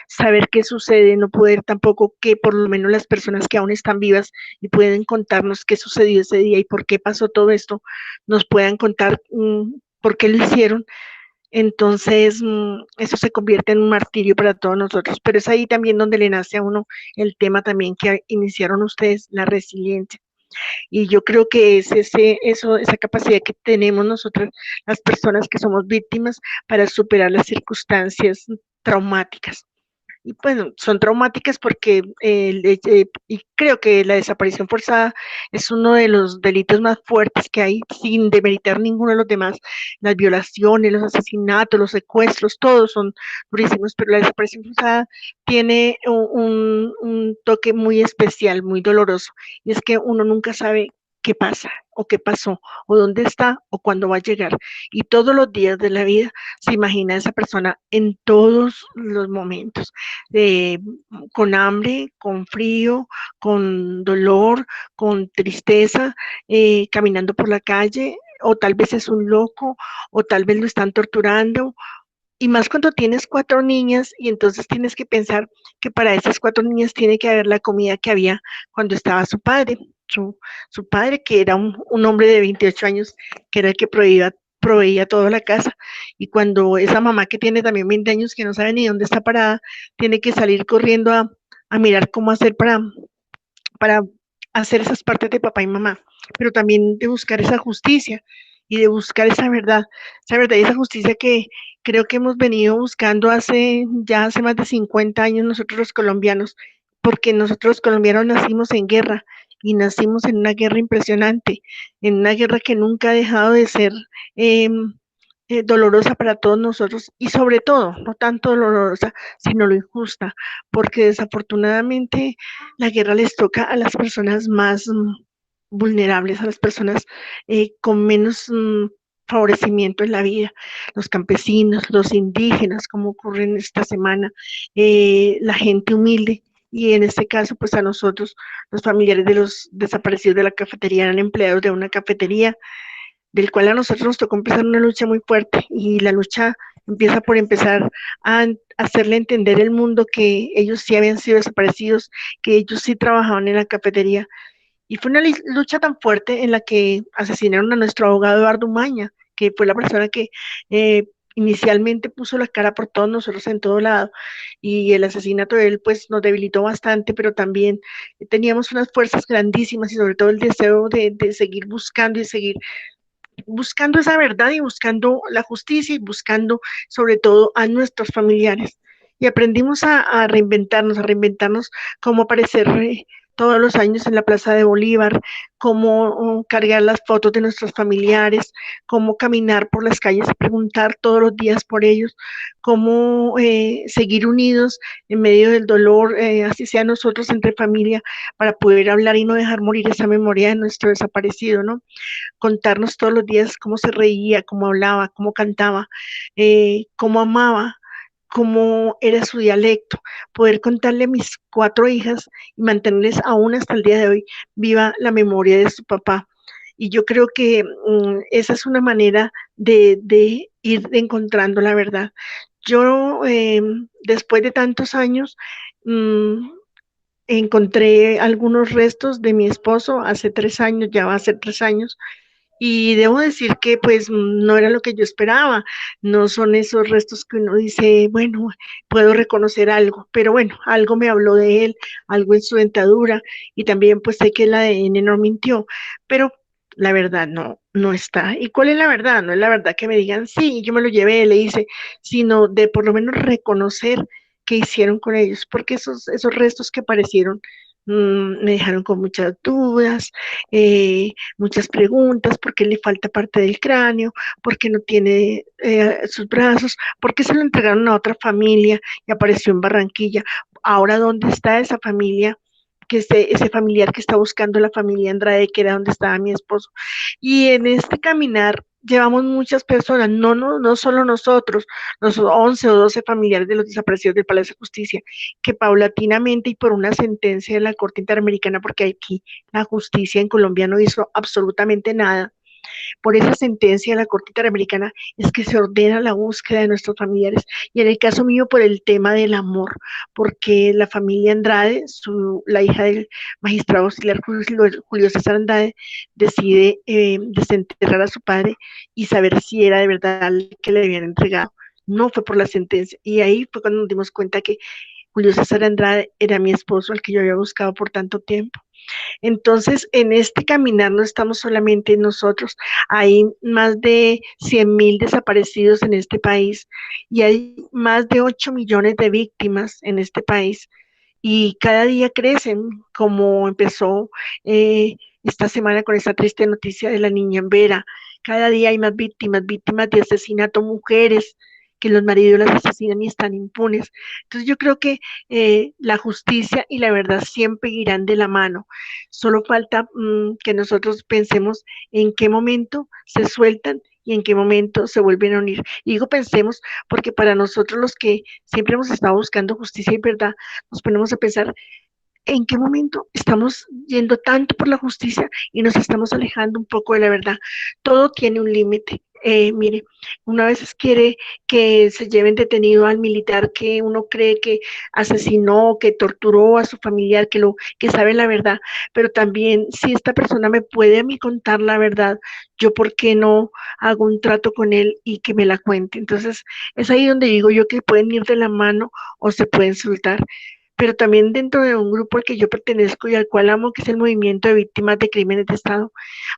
saber qué sucede, no poder tampoco que por lo menos las personas que aún están vivas y pueden contarnos qué sucedió ese día y por qué pasó todo esto, nos puedan contar por qué lo hicieron. Entonces, eso se convierte en un martirio para todos nosotros, pero es ahí también donde le nace a uno el tema también que iniciaron ustedes, la resiliencia. Y yo creo que es esa capacidad que tenemos nosotros, las personas que somos víctimas, para superar las circunstancias traumáticas. Y bueno, son traumáticas porque y creo que la desaparición forzada es uno de los delitos más fuertes que hay, sin demeritar ninguno de los demás. Las violaciones, los asesinatos, los secuestros, todos son durísimos, pero la desaparición forzada tiene un toque muy especial, muy doloroso, y es que uno nunca sabe qué pasa, o qué pasó, o dónde está, o cuándo va a llegar. Y todos los días de la vida se imagina a esa persona en todos los momentos, con hambre, con frío, con dolor, con tristeza, caminando por la calle, o tal vez es un loco, o tal vez lo están torturando. Y más cuando tienes 4 niñas y entonces tienes que pensar que para esas 4 niñas tiene que haber la comida que había cuando estaba su padre, su padre que era un hombre de 28 años, que era el que proveía toda la casa. Y cuando esa mamá que tiene también 20 años, que no sabe ni dónde está parada, tiene que salir corriendo a mirar cómo hacer para hacer esas partes de papá y mamá, pero también de buscar esa justicia y de buscar esa verdad y esa justicia que creo que hemos venido buscando hace más de 50 años nosotros los colombianos, porque nosotros los colombianos nacimos en guerra y nacimos en una guerra impresionante, en una guerra que nunca ha dejado de ser dolorosa para todos nosotros y sobre todo, no tanto dolorosa, sino lo injusta, porque desafortunadamente la guerra les toca a las personas más vulnerables, a las personas con menos favorecimiento en la vida, los campesinos, los indígenas, como ocurre en esta semana, la gente humilde. Y en este caso, pues a nosotros, los familiares de los desaparecidos de la cafetería, eran empleados de una cafetería, del cual a nosotros nos tocó empezar una lucha muy fuerte, y la lucha empieza por empezar a hacerle entender al mundo que ellos sí habían sido desaparecidos, que ellos sí trabajaban en la cafetería. Y fue una lucha tan fuerte en la que asesinaron a nuestro abogado Eduardo Umaña, que fue la persona que inicialmente puso la cara por todos nosotros en todo lado, y el asesinato de él pues nos debilitó bastante, pero también teníamos unas fuerzas grandísimas y sobre todo el deseo de seguir buscando y seguir buscando esa verdad y buscando la justicia y buscando sobre todo a nuestros familiares. Y aprendimos a reinventarnos, cómo aparecer todos los años en la Plaza de Bolívar, cómo cargar las fotos de nuestros familiares, cómo caminar por las calles y preguntar todos los días por ellos, cómo seguir unidos en medio del dolor, así sea nosotros entre familia, para poder hablar y no dejar morir esa memoria de nuestro desaparecido, ¿no? Contarnos todos los días cómo se reía, cómo hablaba, cómo cantaba, cómo amaba, cómo era su dialecto, poder contarle a mis 4 hijas y mantenerles aún hasta el día de hoy viva la memoria de su papá. Y yo creo que esa es una manera de ir encontrando la verdad. Yo, después de tantos años, encontré algunos restos de mi esposo hace 3 años, ya va a ser 3 años, y debo decir que pues no era lo que yo esperaba, no son esos restos que uno dice, bueno, puedo reconocer algo, pero bueno, algo me habló de él, algo en su dentadura, y también pues sé que el ADN no mintió, pero la verdad no está. ¿Y cuál es la verdad? No es la verdad que me digan, sí, yo me lo llevé, le hice, sino de por lo menos reconocer qué hicieron con ellos, porque esos restos que aparecieron me dejaron con muchas dudas, muchas preguntas: ¿por qué le falta parte del cráneo? ¿Por qué no tiene sus brazos? ¿Por qué se lo entregaron a otra familia y apareció en Barranquilla? Ahora, ¿dónde está esa familia? Que ese familiar que está buscando la familia Andrade, que era donde estaba mi esposo. Y en este caminar llevamos muchas personas, no solo nosotros, los 11 o 12 familiares de los desaparecidos del Palacio de Justicia, que paulatinamente y por una sentencia de la Corte Interamericana, porque aquí la justicia en Colombia no hizo absolutamente nada, por esa sentencia de la Corte Interamericana es que se ordena la búsqueda de nuestros familiares, y en el caso mío por el tema del amor, porque la familia Andrade, la hija del magistrado auxiliar Julio César Andrade, decide desenterrar a su padre y saber si era de verdad el que le habían entregado. No fue por la sentencia, y ahí fue cuando nos dimos cuenta que Julio César Andrade era mi esposo, al que yo había buscado por tanto tiempo. Entonces, en este caminar no estamos solamente nosotros, hay más de 100.000 desaparecidos en este país, y hay más de 8 millones de víctimas en este país, y cada día crecen, como empezó esta semana con esta triste noticia de la niña en Vera. Cada día hay más víctimas de asesinato, mujeres que los maridos las asesinan y están impunes. Entonces yo creo que la justicia y la verdad siempre irán de la mano. Solo falta que nosotros pensemos en qué momento se sueltan y en qué momento se vuelven a unir. Y digo pensemos porque para nosotros, los que siempre hemos estado buscando justicia y verdad, nos ponemos a pensar en qué momento estamos yendo tanto por la justicia y nos estamos alejando un poco de la verdad. Todo tiene un límite. Mire, uno a veces quiere que se lleven detenido al militar que uno cree que asesinó, que torturó a su familiar, que sabe la verdad, pero también si esta persona me puede a mí contar la verdad, yo por qué no hago un trato con él y que me la cuente. Entonces es ahí donde digo yo que pueden ir de la mano o se pueden soltar. Pero también dentro de un grupo al que yo pertenezco y al cual amo, que es el Movimiento de Víctimas de Crímenes de Estado,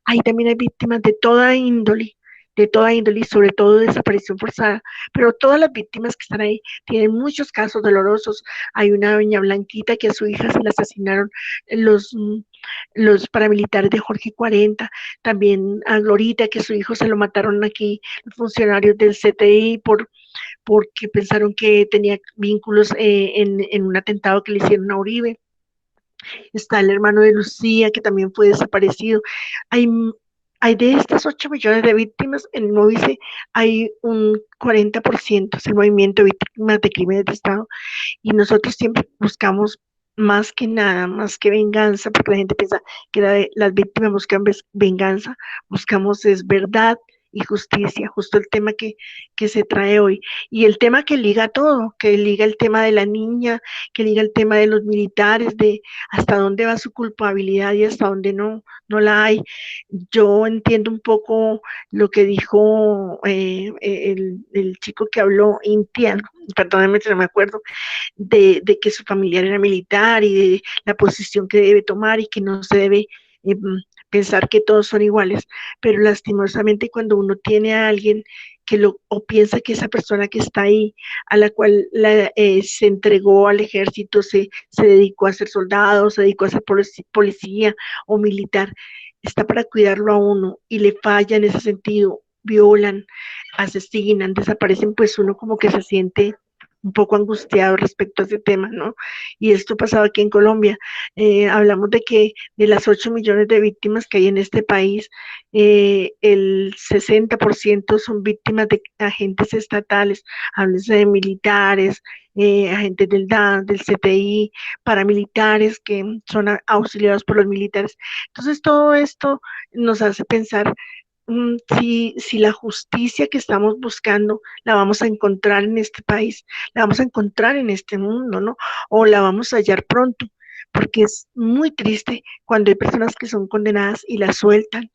ahí también hay víctimas de toda índole, de toda índole y sobre todo desaparición forzada, pero todas las víctimas que están ahí tienen muchos casos dolorosos. Hay una doña Blanquita que a su hija se la asesinaron los paramilitares de Jorge 40, también a Glorita que su hijo se lo mataron aquí los funcionarios del CTI porque pensaron que tenía vínculos en un atentado que le hicieron a Uribe. Está el hermano de Lucía, que también fue desaparecido. Hay, hay de estas 8 millones de víctimas, en el MOVICE hay un 40%, es el movimiento de víctimas de crímenes de Estado, y nosotros siempre buscamos más que nada, más que venganza, porque la gente piensa que las víctimas buscan venganza, buscamos es verdad y justicia, justo el tema que se trae hoy. Y el tema que liga todo, que liga el tema de la niña, que liga el tema de los militares, de hasta dónde va su culpabilidad y hasta dónde no la hay. Yo entiendo un poco lo que dijo el chico que habló, Intian, perdónenme si no me acuerdo, de que su familiar era militar y de la posición que debe tomar y que no se debe pensar que todos son iguales, pero lastimosamente cuando uno tiene a alguien o piensa que esa persona que está ahí, a la cual se entregó al ejército, se dedicó a ser soldado, se dedicó a ser policía o militar, está para cuidarlo a uno y le falla en ese sentido, violan, asesinan, desaparecen, pues uno como que se siente un poco angustiado respecto a ese tema, ¿no? Y esto pasaba aquí en Colombia. Hablamos de que de las 8 millones de víctimas que hay en este país, el 60% son víctimas de agentes estatales, háblese de militares, agentes del DAN, del CTI, paramilitares que son auxiliados por los militares. Entonces todo esto nos hace pensar si la justicia que estamos buscando la vamos a encontrar en este país, la vamos a encontrar en este mundo, ¿no? O la vamos a hallar pronto, porque es muy triste cuando hay personas que son condenadas y las sueltan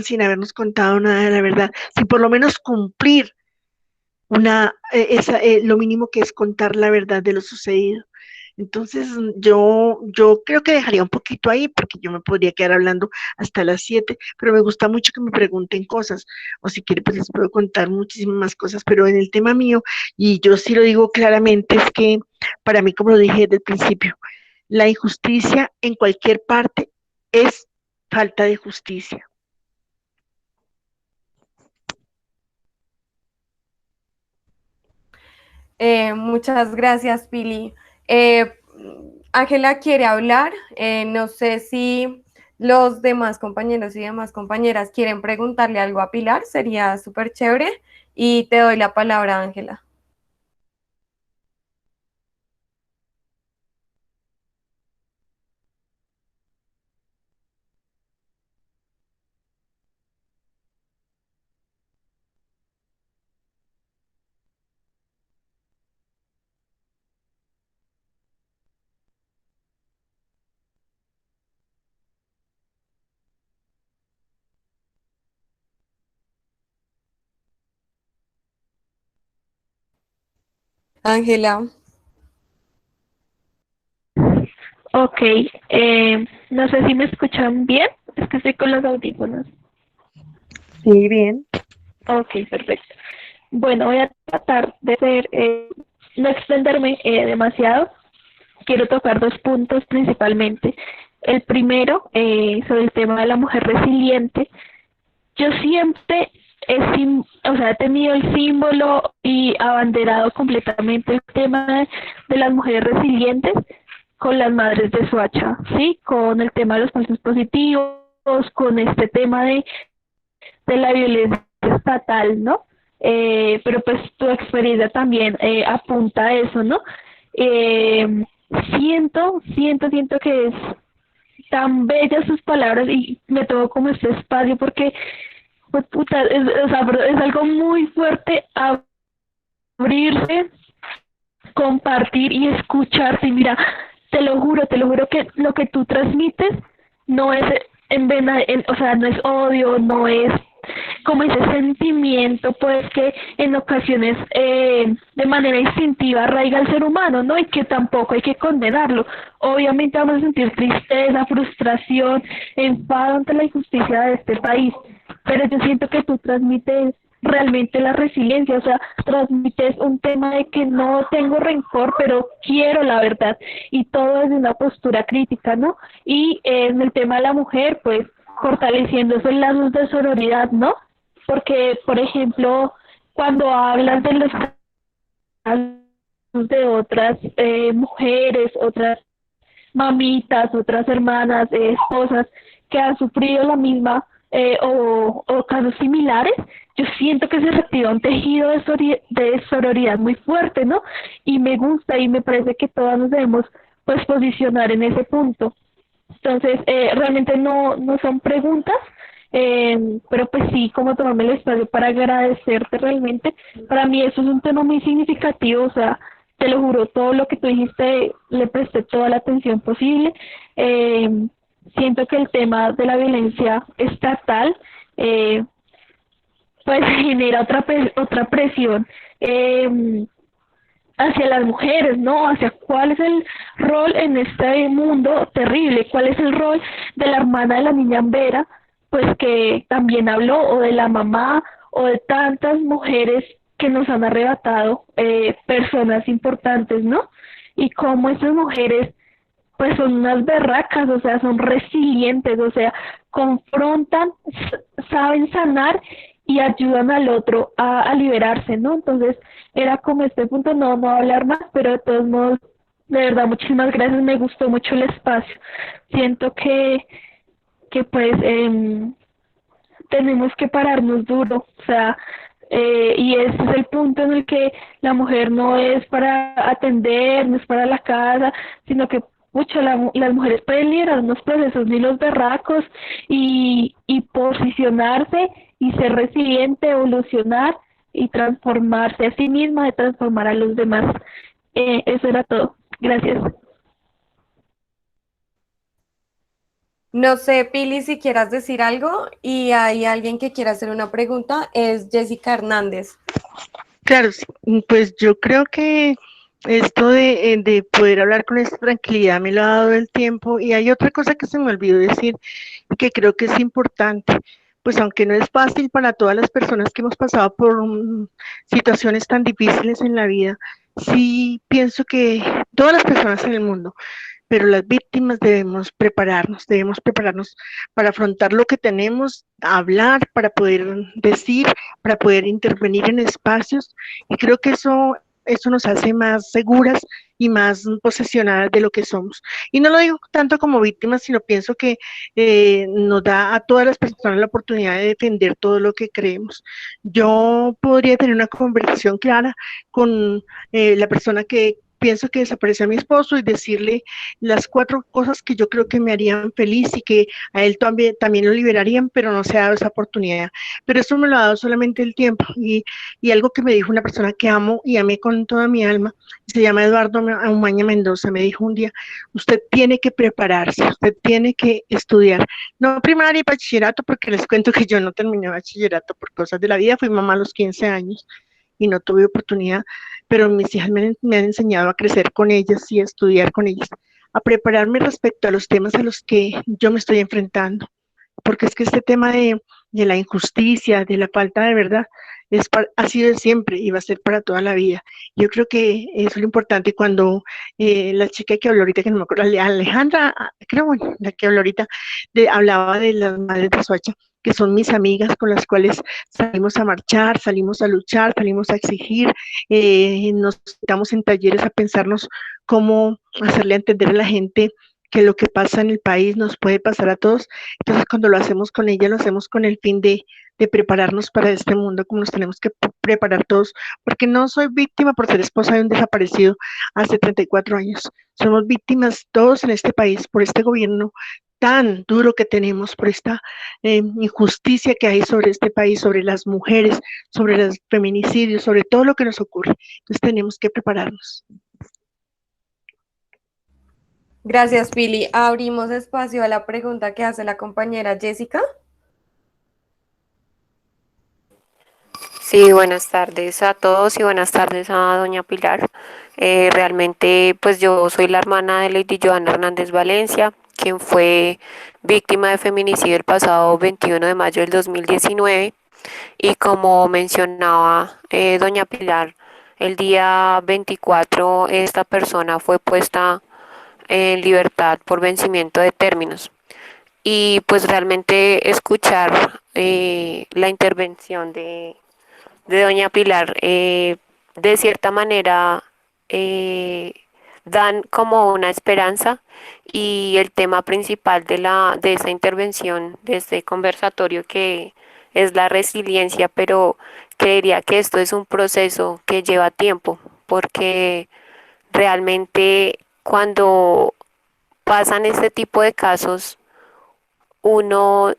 sin habernos contado nada de la verdad, sin por lo menos cumplir lo mínimo que es contar la verdad de lo sucedido. Entonces, yo creo que dejaría un poquito ahí, porque yo me podría quedar hablando hasta las 7, pero me gusta mucho que me pregunten cosas, o si quieren, pues les puedo contar muchísimas más cosas, pero en el tema mío, y yo sí lo digo claramente, es que para mí, como lo dije desde el principio, la injusticia en cualquier parte es falta de justicia. Muchas gracias, Pili. Ángela quiere hablar. No sé si los demás compañeros y demás compañeras quieren preguntarle algo a Pilar. Sería súper chévere. Y te doy la palabra, Ángela. Ángela. Ok, no sé si me escuchan bien, es que estoy con los audífonos. Sí, bien. Ok, perfecto. Bueno, voy a tratar de no extenderme demasiado. Quiero tocar 2 puntos principalmente. El primero, sobre el tema de la mujer resiliente. Yo siempre he tenido el símbolo y abanderado completamente el tema de las mujeres resilientes con las madres de Soacha, ¿sí? Con el tema de los falsos positivos, con este tema de la violencia estatal, ¿no? Pero pues tu experiencia también apunta a eso, ¿no? Siento que es tan bellas sus palabras y me tomo como este espacio porque pues puta, es algo muy fuerte abrirse, compartir y escucharte. Y mira, te lo juro que lo que tú transmites no es no es odio, no es como ese sentimiento pues que en ocasiones de manera instintiva arraiga al ser humano, ¿no? Y que tampoco hay que condenarlo. Obviamente vamos a sentir tristeza, frustración, enfado ante la injusticia de este país, pero yo siento que tú transmites realmente la resiliencia, o sea, transmites un tema de que no tengo rencor, pero quiero la verdad, y todo desde una postura crítica, ¿no? Y en el tema de la mujer, pues fortaleciendo esos lazos de sororidad, ¿no? Porque, por ejemplo, cuando hablas de los casos de otras mujeres, otras mamitas, otras hermanas, esposas que han sufrido la misma o casos similares, yo siento que se reactiva un tejido de sororidad muy fuerte, ¿no? Y me gusta y me parece que todas nos debemos pues posicionar en ese punto. Entonces, realmente no son preguntas, pero pues sí, como tomarme el espacio para agradecerte realmente. Para mí eso es un tema muy significativo, o sea, te lo juro, todo lo que tú dijiste le presté toda la atención posible. Siento que el tema de la violencia estatal pues genera otra presión hacia las mujeres, ¿no? Hacia cuál es el rol en este mundo terrible, cuál es el rol de la hermana de la niña Ambera, pues que también habló, o de la mamá, o de tantas mujeres que nos han arrebatado personas importantes, ¿no? Y cómo esas mujeres pues son unas berracas, o sea, son resilientes, o sea, confrontan, saben sanar y ayudan al otro a liberarse, ¿no? Entonces, era como este punto, no hablar más, pero de todos modos, de verdad, muchísimas gracias, me gustó mucho el espacio. Siento que pues tenemos que pararnos duro, o sea, y ese es el punto en el que la mujer no es para atender, no es para la casa, sino que pucha, las mujeres pueden liderar unos procesos ni los berracos y posicionarse y ser resiliente, evolucionar y transformarse a sí misma y transformar a los demás. Eso era todo. Gracias. No sé, Pili, si quieras decir algo y hay alguien que quiera hacer una pregunta, es Jessica Hernández. Claro, sí, pues yo creo que esto de poder hablar con esta tranquilidad me lo ha dado el tiempo, y hay otra cosa que se me olvidó decir que creo que es importante, pues aunque no es fácil para todas las personas que hemos pasado por situaciones tan difíciles en la vida, sí pienso que todas las personas en el mundo, pero las víctimas debemos prepararnos para afrontar lo que tenemos, hablar, para poder decir, para poder intervenir en espacios, y creo que eso nos hace más seguras y más posesionadas de lo que somos. Y no lo digo tanto como víctimas, sino pienso que nos da a todas las personas la oportunidad de defender todo lo que creemos. Yo podría tener una conversación clara con la persona que pienso que desapareció a mi esposo y decirle las 4 cosas que yo creo que me harían feliz y que a él también lo liberarían, pero no se ha dado esa oportunidad. Pero eso me lo ha dado solamente el tiempo, y algo que me dijo una persona que amo y amé con toda mi alma, se llama Eduardo Umaña Mendoza, me dijo un día: usted tiene que prepararse, usted tiene que estudiar, no primaria y bachillerato, porque les cuento que yo no terminé bachillerato por cosas de la vida, fui mamá a los 15 años y no tuve oportunidad, pero mis hijas me han enseñado a crecer con ellas y a estudiar con ellas, a prepararme respecto a los temas a los que yo me estoy enfrentando, porque es que este tema de la injusticia, de la falta de verdad, ha sido de siempre y va a ser para toda la vida. Yo creo que eso es lo importante. Cuando la chica que habló ahorita, que no me acuerdo, Alejandra, creo, bueno, la que habló ahorita, hablaba de las madres de Soacha, que son mis amigas con las cuales salimos a marchar, salimos a luchar, salimos a exigir, nos sentamos en talleres a pensarnos cómo hacerle entender a la gente que lo que pasa en el país nos puede pasar a todos. Entonces, cuando lo hacemos con ella, lo hacemos con el fin de prepararnos para este mundo, como nos tenemos que preparar todos, porque no soy víctima por ser esposa de un desaparecido hace 34 años. Somos víctimas todos en este país por este gobierno tan duro que tenemos, por esta injusticia que hay sobre este país, sobre las mujeres, sobre los feminicidios, sobre todo lo que nos ocurre. Entonces tenemos que prepararnos. Gracias, Pili. Abrimos espacio a la pregunta que hace la compañera Jessica. Sí, buenas tardes a todos y buenas tardes a doña Pilar. Realmente, pues yo soy la hermana de Lady Joana Hernández Valencia. quien fue víctima de feminicidio el pasado 21 de mayo del 2019. Y como mencionaba doña Pilar, el día 24 esta persona fue puesta en libertad por vencimiento de términos. Y pues realmente escuchar la intervención de doña Pilar, de cierta manera dan como una esperanza, y el tema principal de esa intervención, de este conversatorio, que es la resiliencia, pero creería que esto es un proceso que lleva tiempo, porque realmente cuando pasan este tipo de casos, uno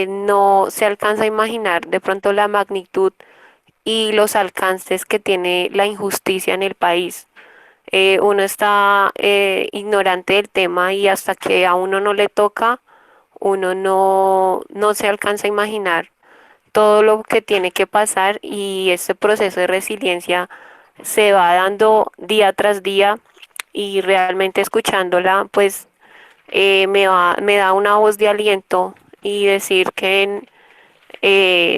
no se alcanza a imaginar de pronto la magnitud y los alcances que tiene la injusticia en el país. Uno está ignorante del tema, y hasta que a uno no le toca, uno no se alcanza a imaginar todo lo que tiene que pasar, y este proceso de resiliencia se va dando día tras día, y realmente escuchándola pues me da una voz de aliento, y decir que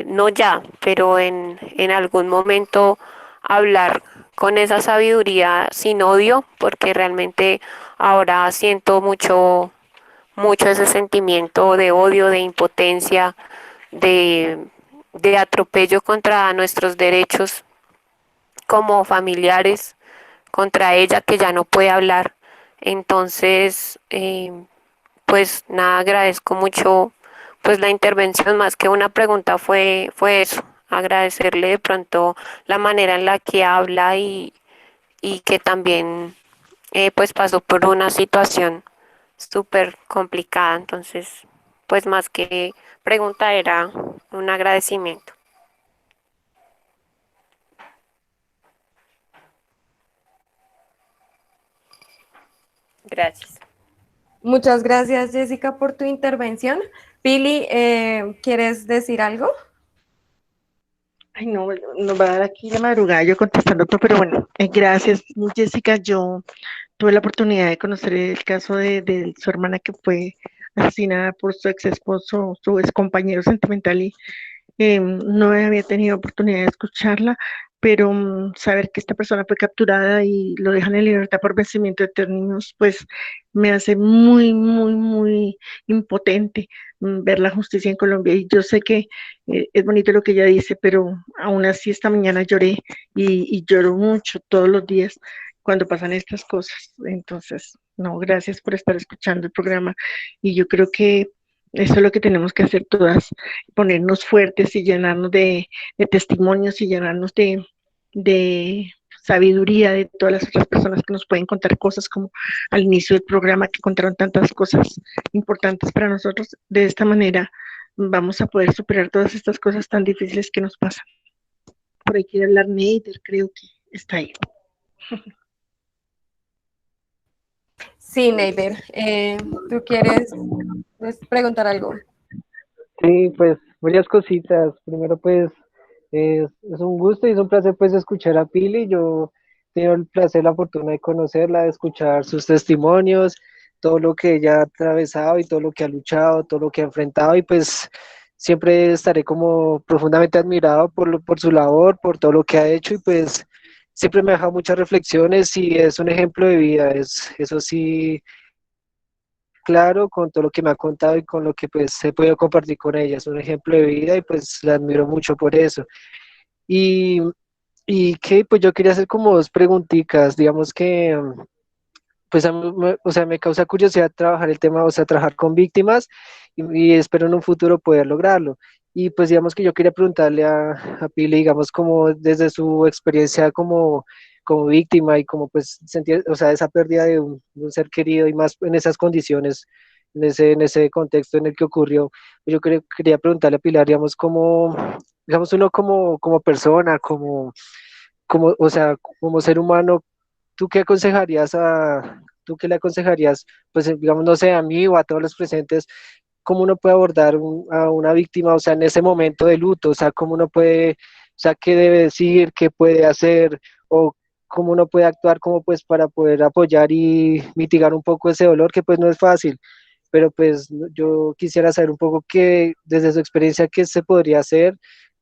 no ya, pero en algún momento hablar con esa sabiduría sin odio, porque realmente ahora siento mucho ese sentimiento de odio, de impotencia, de atropello contra nuestros derechos como familiares, contra ella que ya no puede hablar. Entonces, pues nada, agradezco mucho pues la intervención. Más que una pregunta, fue eso, agradecerle de pronto la manera en la que habla, y que también pues pasó por una situación súper complicada. Entonces, pues más que pregunta, era un agradecimiento. Gracias. Muchas gracias, Jessica, por tu intervención. Pili, ¿quieres decir algo? Ay, no, nos va a dar aquí la madrugada yo contestando todo, pero bueno, gracias, Jessica. Yo tuve la oportunidad de conocer el caso de su hermana que fue asesinada por su ex esposo, su ex compañero sentimental, y no había tenido oportunidad de escucharla, pero saber que esta persona fue capturada y lo dejan en libertad por vencimiento de términos, pues me hace muy, muy, muy impotente ver la justicia en Colombia. Y yo sé que es bonito lo que ella dice, pero aún así esta mañana lloré, y lloro mucho todos los días cuando pasan estas cosas. Entonces, no, gracias por estar escuchando el programa, y yo creo que eso es lo que tenemos que hacer todas, ponernos fuertes y llenarnos de testimonios, y llenarnos de sabiduría de todas las otras personas que nos pueden contar cosas, como al inicio del programa, que contaron tantas cosas importantes para nosotros. De esta manera vamos a poder superar todas estas cosas tan difíciles que nos pasan. Por ahí quiere hablar Neider, creo que está ahí. Sí, Neider, ¿tú quieres preguntar algo? Sí, pues varias cositas. Primero, pues es un gusto y es un placer pues escuchar a Pili. Yo he tenido el placer, la fortuna de conocerla, de escuchar sus testimonios, todo lo que ella ha atravesado y todo lo que ha luchado, todo lo que ha enfrentado, y pues siempre estaré como profundamente admirado por su labor, por todo lo que ha hecho, y pues siempre me ha dejado muchas reflexiones y es un ejemplo de vida. Eso sí, claro, con todo lo que me ha contado y con lo que pues he podido compartir con ella. Es un ejemplo de vida, y pues la admiro mucho por eso. Y, y que pues yo quería hacer como dos preguntitas, digamos que pues o sea, me causa curiosidad trabajar el tema, o sea, trabajar con víctimas, y espero en un futuro poder lograrlo. Y pues digamos que yo quería preguntarle a Pili, digamos, como desde su experiencia como víctima, y como pues sentir, o sea, esa pérdida de un ser querido, y más en esas condiciones, en ese contexto en el que ocurrió. Yo quería preguntarle a Pilar, digamos, digamos, uno como persona, o sea, como ser humano, ¿tú qué aconsejarías tú qué le aconsejarías, pues digamos, no sé, a mí o a todos los presentes, cómo uno puede abordar a una víctima, o sea, en ese momento de luto, o sea, cómo uno puede, o sea, qué debe decir, qué puede hacer, o cómo uno puede actuar como pues para poder apoyar y mitigar un poco ese dolor, que pues no es fácil, pero pues yo quisiera saber un poco que desde su experiencia qué se podría hacer,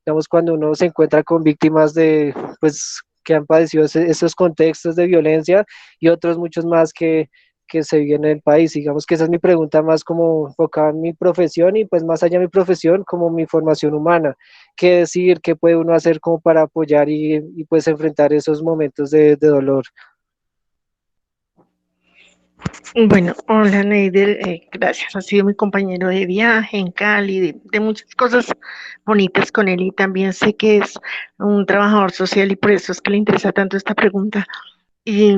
digamos, cuando uno se encuentra con víctimas de, pues, que han padecido esos contextos de violencia y otros muchos más que se viven en el país. Digamos que esa es mi pregunta más como enfocada en mi profesión y pues más allá de mi profesión, como mi formación humana. ¿Qué decir, qué puede uno hacer como para apoyar y pues enfrentar esos momentos de dolor? Bueno, hola Neider, gracias. Ha sido mi compañero de viaje en Cali, de muchas cosas bonitas con él y también sé que es un trabajador social y por eso es que le interesa tanto esta pregunta. Y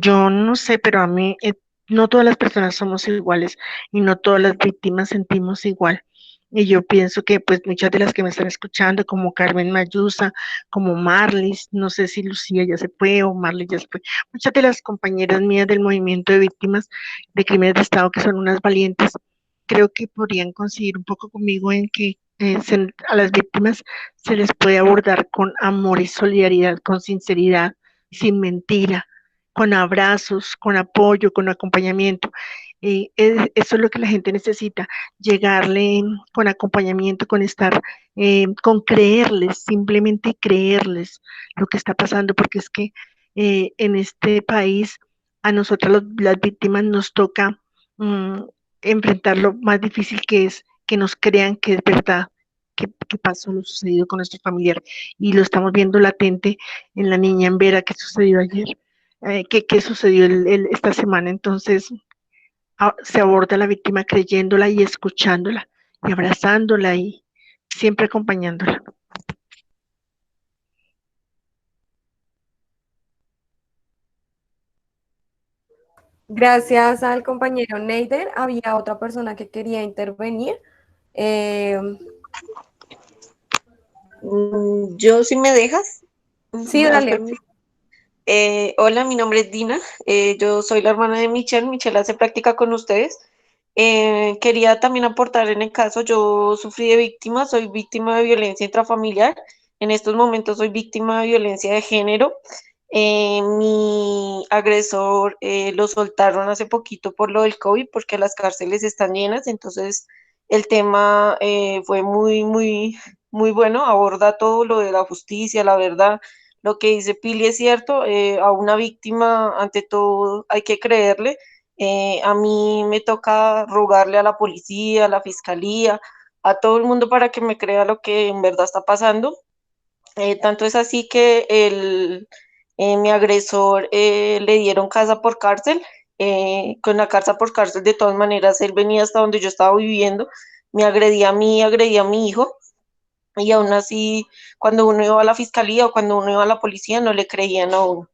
yo no sé, pero a mí no todas las personas somos iguales y no todas las víctimas sentimos igual. Y yo pienso que pues muchas de las que me están escuchando, como Carmen Mayusa, como Marlis, no sé si Lucía ya se fue o Marlis ya se fue, muchas de las compañeras mías del movimiento de víctimas de crímenes de Estado, que son unas valientes, creo que podrían coincidir un poco conmigo en que a las víctimas se les puede abordar con amor y solidaridad, con sinceridad, sin mentira, con abrazos, con apoyo, con acompañamiento. Eso es lo que la gente necesita, llegarle con acompañamiento, con estar, con creerles, simplemente creerles lo que está pasando, porque es que en este país a nosotras las víctimas nos toca mm, enfrentar lo más difícil que es que nos crean que es verdad, que pasó lo sucedido con nuestro familiar. Y lo estamos viendo latente en la niña en Vera que sucedió ayer, que sucedió esta semana. Entonces, se aborda a la víctima creyéndola y escuchándola y abrazándola y siempre acompañándola. Gracias al compañero Neider. Había otra persona que quería intervenir. Eh, Yo, si me dejas, sí, ¿me das dale. permiso? Hola, mi nombre es Dina. Yo soy la hermana de Michelle. Michelle hace práctica con ustedes. Quería también aportar en el caso, yo sufrí de víctima, soy víctima de violencia intrafamiliar. En estos momentos soy víctima de violencia de género. Mi agresor lo soltaron hace poquito por lo del COVID, porque las cárceles están llenas. Entonces, el tema fue muy bueno. Aborda todo lo de la justicia, la verdad. Lo que dice Pili es cierto. A una víctima, ante todo, hay que creerle. A mí me toca rogarle a la policía, a la fiscalía, a todo el mundo para que me crea lo que en verdad está pasando. Tanto es así que mi agresor le dieron casa por cárcel. Con la casa por cárcel, de todas maneras, él venía hasta donde yo estaba viviendo, me agredía a mí, agredía a mi hijo, y aún así, cuando uno iba a la fiscalía o cuando uno iba a la policía, no le creían a uno.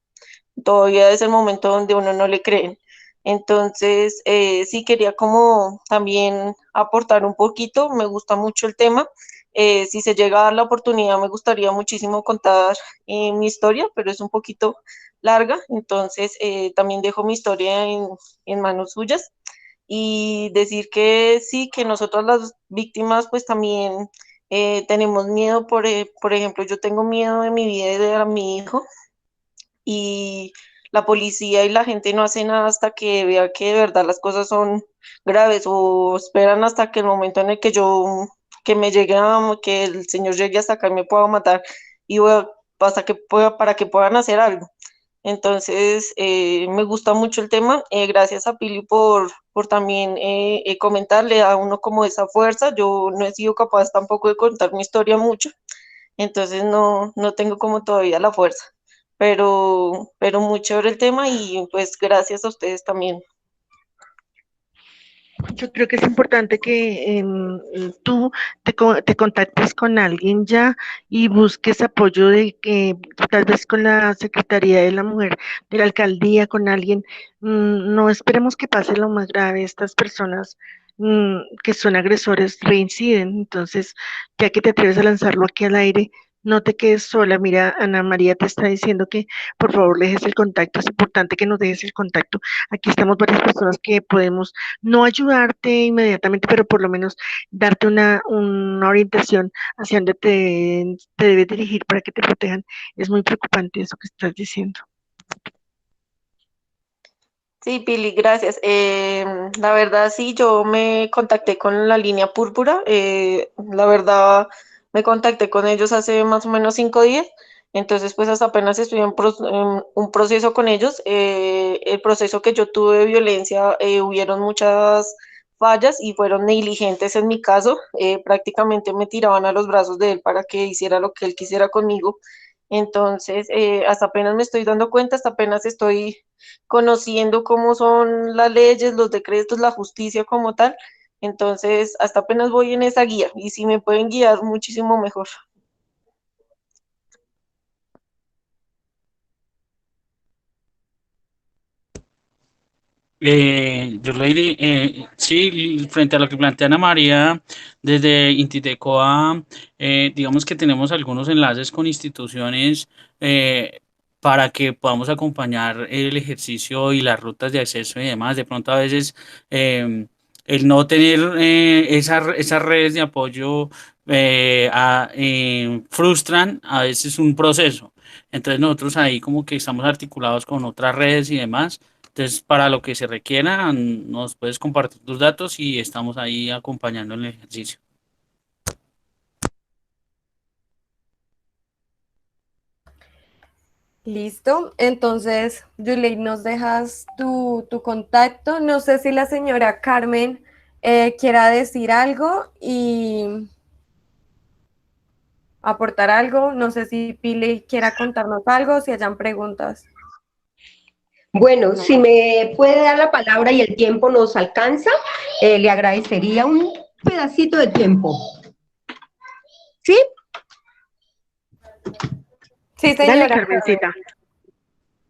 Todavía es el momento donde uno no le creen. Entonces, sí quería como también aportar un poquito, me gusta mucho el tema. Si se llega a dar la oportunidad, me gustaría muchísimo contar mi historia, pero es un poquito larga, entonces también dejo mi historia en manos suyas y decir que sí, que nosotros las víctimas pues también tenemos miedo, por ejemplo, yo tengo miedo de mi vida y de mi hijo, y la policía y la gente no hace nada hasta que vea que de verdad las cosas son graves, o esperan hasta que el momento en el que que me llegue que el señor llegue hasta acá y me pueda matar, y hasta que pueda, para que puedan hacer algo. Entonces, me gusta mucho el tema. Gracias a Pili por también comentarle a uno como esa fuerza. Yo no he sido capaz tampoco de contar mi historia mucho, entonces no tengo como todavía la fuerza, pero muy chévere el tema y pues gracias a ustedes también. Yo creo que es importante que tú te contactes con alguien ya y busques apoyo de que tal vez con la Secretaría de la Mujer, de la Alcaldía, con alguien. No esperemos que pase lo más grave. Estas personas que son agresores reinciden. Entonces, ya que te atreves a lanzarlo aquí al aire, no te quedes sola. Mira, Ana María te está diciendo que por favor le dejes el contacto. Es importante que nos dejes el contacto. Aquí estamos varias personas que podemos no ayudarte inmediatamente, pero por lo menos darte una orientación hacia dónde te debes dirigir para que te protejan. Es muy preocupante eso que estás diciendo. Sí, Pili, gracias. La verdad, sí, yo me contacté con la línea Púrpura. La verdad, me contacté con ellos hace más o menos 5 días. Entonces, pues hasta apenas estoy en un proceso con ellos. El proceso que yo tuve de violencia, hubieron muchas fallas y fueron negligentes en mi caso. Prácticamente me tiraban a los brazos de él para que hiciera lo que él quisiera conmigo. Entonces, hasta apenas me estoy dando cuenta, hasta apenas estoy conociendo cómo son las leyes, los decretos, la justicia como tal. Entonces, hasta apenas voy en esa guía y si me pueden guiar muchísimo mejor. Lady, sí, frente a lo que plantea Ana María, desde Intitecoa, digamos que tenemos algunos enlaces con instituciones para que podamos acompañar el ejercicio y las rutas de acceso y demás. De pronto a veces el no tener esas redes de apoyo frustran a veces un proceso. Entonces nosotros ahí como que estamos articulados con otras redes y demás. Entonces, para lo que se requiera, nos puedes compartir tus datos y estamos ahí acompañando en el ejercicio. Listo. Entonces, Yulei, nos dejas tu contacto. No sé si la señora Carmen quiera decir algo y aportar algo. No sé si Pili quiera contarnos algo, si hayan preguntas. Bueno, si me puede dar la palabra y el tiempo nos alcanza, le agradecería un pedacito de tiempo. ¿Sí? Sí, Dale, señora. Carmencita.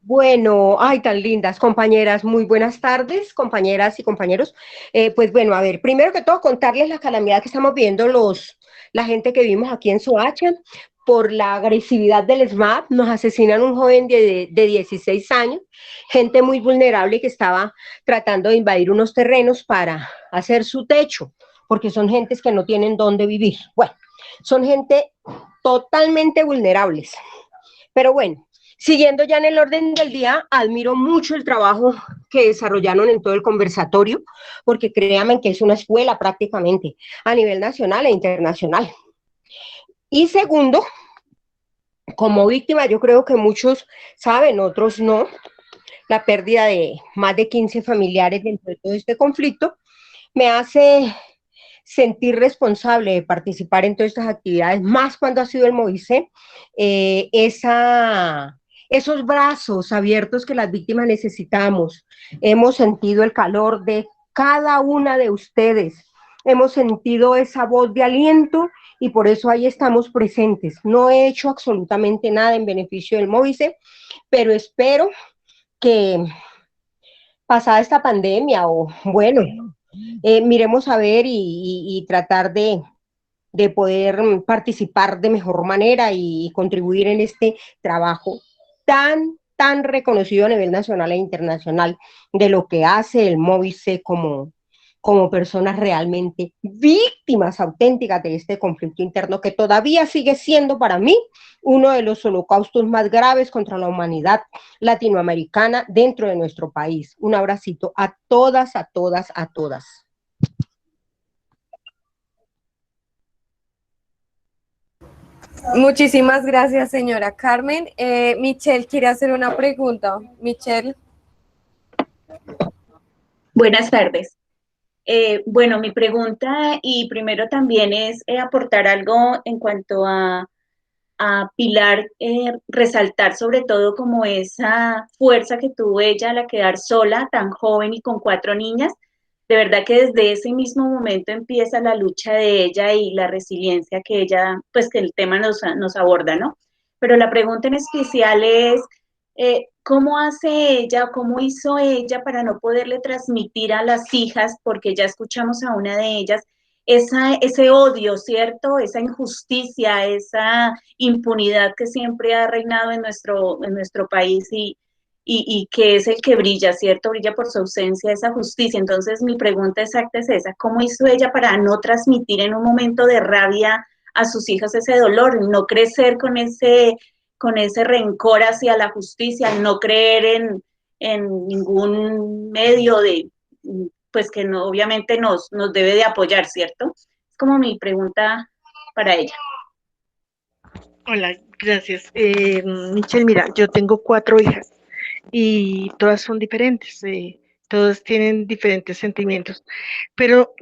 Bueno, ay, tan lindas compañeras, muy buenas tardes, compañeras y compañeros. Pues bueno, a ver, primero que todo contarles la calamidad que estamos viendo la gente que vivimos aquí en Soacha. Por la agresividad del SMAP, nos asesinan un joven de 16 años, gente muy vulnerable que estaba tratando de invadir unos terrenos para hacer su techo, porque son gentes que no tienen dónde vivir. Bueno, son gente totalmente vulnerables. Pero bueno, siguiendo ya en el orden del día, admiro mucho el trabajo que desarrollaron en todo el conversatorio, porque créanme que es una escuela prácticamente a nivel nacional e internacional. Y segundo, como víctima, yo creo que muchos saben, otros no, la pérdida de más de 15 familiares dentro de todo este conflicto me hace sentir responsable de participar en todas estas actividades, más cuando ha sido el Movice, esos brazos abiertos que las víctimas necesitamos. Hemos sentido el calor de cada una de ustedes, hemos sentido esa voz de aliento y por eso ahí estamos presentes. No he hecho absolutamente nada en beneficio del Movice, pero espero que pasada esta pandemia o bueno, miremos a ver y tratar de poder participar de mejor manera y contribuir en este trabajo tan reconocido a nivel nacional e internacional de lo que hace el Movice como personas realmente víctimas auténticas de este conflicto interno que todavía sigue siendo para mí uno de los holocaustos más graves contra la humanidad latinoamericana dentro de nuestro país. Un abracito a todas, a todas, a todas. Muchísimas gracias, señora Carmen. Michelle quiere hacer una pregunta. Michelle. Buenas tardes. Bueno, mi pregunta y primero también es aportar algo en cuanto a Pilar, resaltar sobre todo como esa fuerza que tuvo ella al quedar sola, tan joven y con 4 niñas. De verdad que desde ese mismo momento empieza la lucha de ella y la resiliencia que ella, pues que el tema nos aborda, ¿no? Pero la pregunta en especial es, ¿cómo hace ella, cómo hizo ella para no poderle transmitir a las hijas, porque ya escuchamos a una de ellas, ese odio, ¿cierto? Esa injusticia, esa impunidad que siempre ha reinado en nuestro país y que es el que brilla, ¿cierto? Brilla por su ausencia esa justicia. Entonces, mi pregunta exacta es esa, ¿cómo hizo ella para no transmitir en un momento de rabia a sus hijos ese dolor, no crecer con ese rencor hacia la justicia, no creer en ningún medio de, pues que no, obviamente nos debe de apoyar, ¿cierto? Es como mi pregunta para ella. Hola, gracias. Michelle, mira, yo tengo 4 hijas y todas son diferentes, todas tienen diferentes sentimientos, pero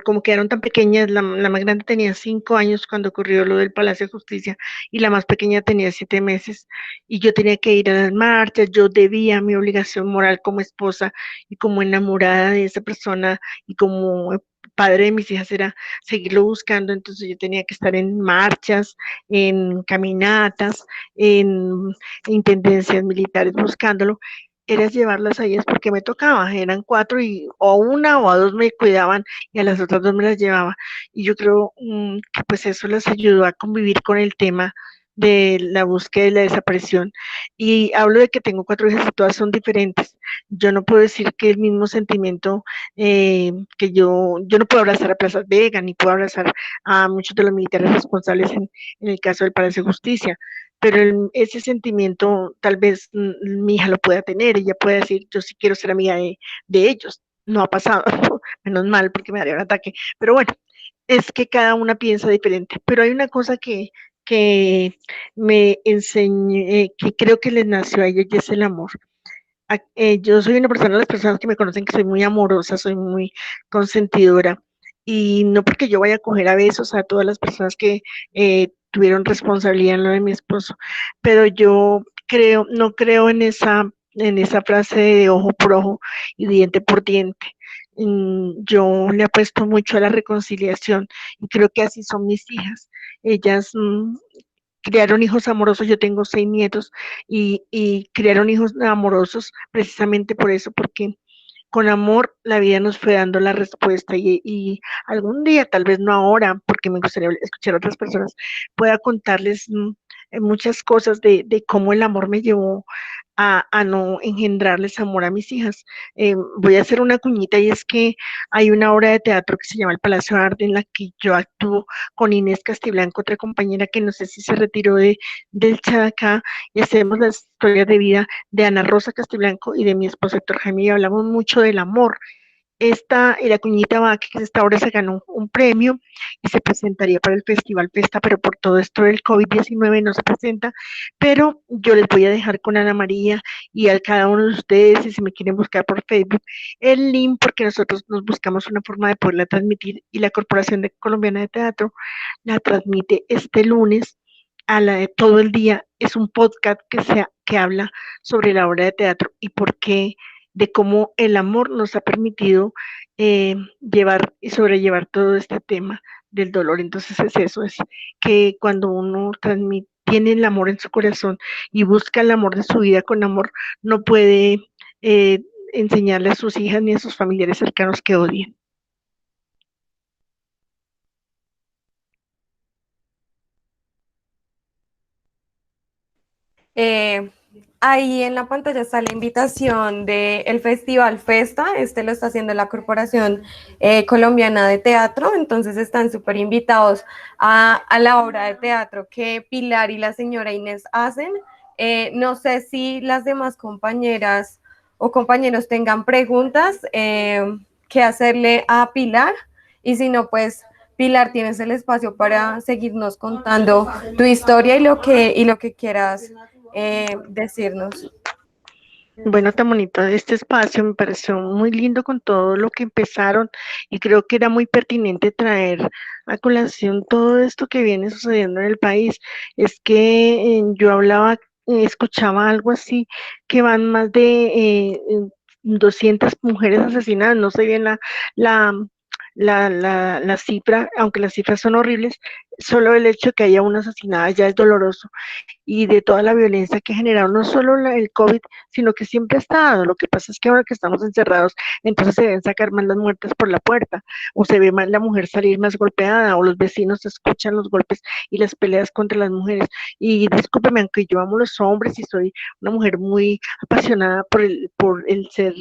como quedaron tan pequeñas, la más grande tenía 5 años cuando ocurrió lo del Palacio de Justicia y la más pequeña tenía 7 meses y yo tenía que ir a las marchas, yo debía mi obligación moral como esposa y como enamorada de esa persona y como padre de mis hijas era seguirlo buscando, entonces yo tenía que estar en marchas, en caminatas, en intendencias militares buscándolo, era llevarlas a ellas porque me tocaba, eran 4 y o una o a 2 me cuidaban y a las otras 2 me las llevaba. Y yo creo que pues eso les ayudó a convivir con el tema de la búsqueda y la desaparición. Y hablo de que tengo 4 hijas y todas son diferentes. Yo no puedo decir que el mismo sentimiento que yo no puedo abrazar a Plaza Vega, ni puedo abrazar a muchos de los militares responsables en el caso del Palacio de Justicia, pero ese sentimiento tal vez mi hija lo pueda tener, ella puede decir, yo sí quiero ser amiga de ellos, no ha pasado, menos mal porque me daría un ataque, pero bueno, es que cada una piensa diferente, pero hay una cosa que me enseñé, que creo que les nació a ella y es el amor. Yo soy una persona, las personas que me conocen, que soy muy amorosa, soy muy consentidora, y no porque yo vaya a coger a besos a todas las personas que tuvieron responsabilidad en lo de mi esposo, pero yo creo, no creo en esa frase de ojo por ojo y diente por diente. Yo le apuesto mucho a la reconciliación y creo que así son mis hijas. Ellas criaron hijos amorosos, yo tengo 6 nietos y criaron hijos amorosos precisamente por eso, porque con amor la vida nos fue dando la respuesta y algún día, tal vez no ahora, porque me gustaría escuchar a otras personas, pueda contarles muchas cosas de cómo el amor me llevó a no engendrarles amor a mis hijas. Voy a hacer una cuñita y es que hay una obra de teatro que se llama El Palacio Arde en la que yo actúo con Inés Castiblanco, otra compañera que no sé si se retiró del Chadacá, y hacemos las historias de vida de Ana Rosa Castiblanco y de mi esposo Héctor Jaime y hablamos mucho del amor. La cuñita va que esta obra se ganó un premio y se presentaría para el Festival Festa, pero por todo esto del COVID-19 no se presenta, pero yo les voy a dejar con Ana María y a cada uno de ustedes, y si me quieren buscar por Facebook, el link, porque nosotros nos buscamos una forma de poderla transmitir y la Corporación Colombiana de Teatro la transmite este lunes a la de todo el día. Es un podcast que habla sobre la obra de teatro y por qué, de cómo el amor nos ha permitido llevar y sobrellevar todo este tema del dolor. Entonces es eso, es que cuando uno tiene el amor en su corazón y busca el amor de su vida con amor, no puede enseñarle a sus hijas ni a sus familiares cercanos que odien. Ahí en la pantalla está la invitación del Festival Festa, lo está haciendo la Corporación Colombiana de Teatro, entonces están súper invitados a la obra de teatro que Pilar y la señora Inés hacen. No sé si las demás compañeras o compañeros tengan preguntas que hacerle a Pilar, y si no, pues Pilar, tienes el espacio para seguirnos contando tu historia y lo que quieras decirnos. Bueno, tan bonito este espacio, me pareció muy lindo con todo lo que empezaron y creo que era muy pertinente traer a colación todo esto que viene sucediendo en el país. Es que yo escuchaba algo así, que van más de 200 mujeres asesinadas, no sé bien la, la cifra, aunque las cifras son horribles, solo el hecho de que haya una asesinada ya es doloroso, y de toda la violencia que generaron no solo el COVID, sino que siempre ha estado. Lo que pasa es que ahora que estamos encerrados, entonces se ven sacar más las muertes por la puerta, o se ve más la mujer salir más golpeada, o los vecinos escuchan los golpes y las peleas contra las mujeres. Y discúlpeme, aunque yo amo los hombres y soy una mujer muy apasionada por el ser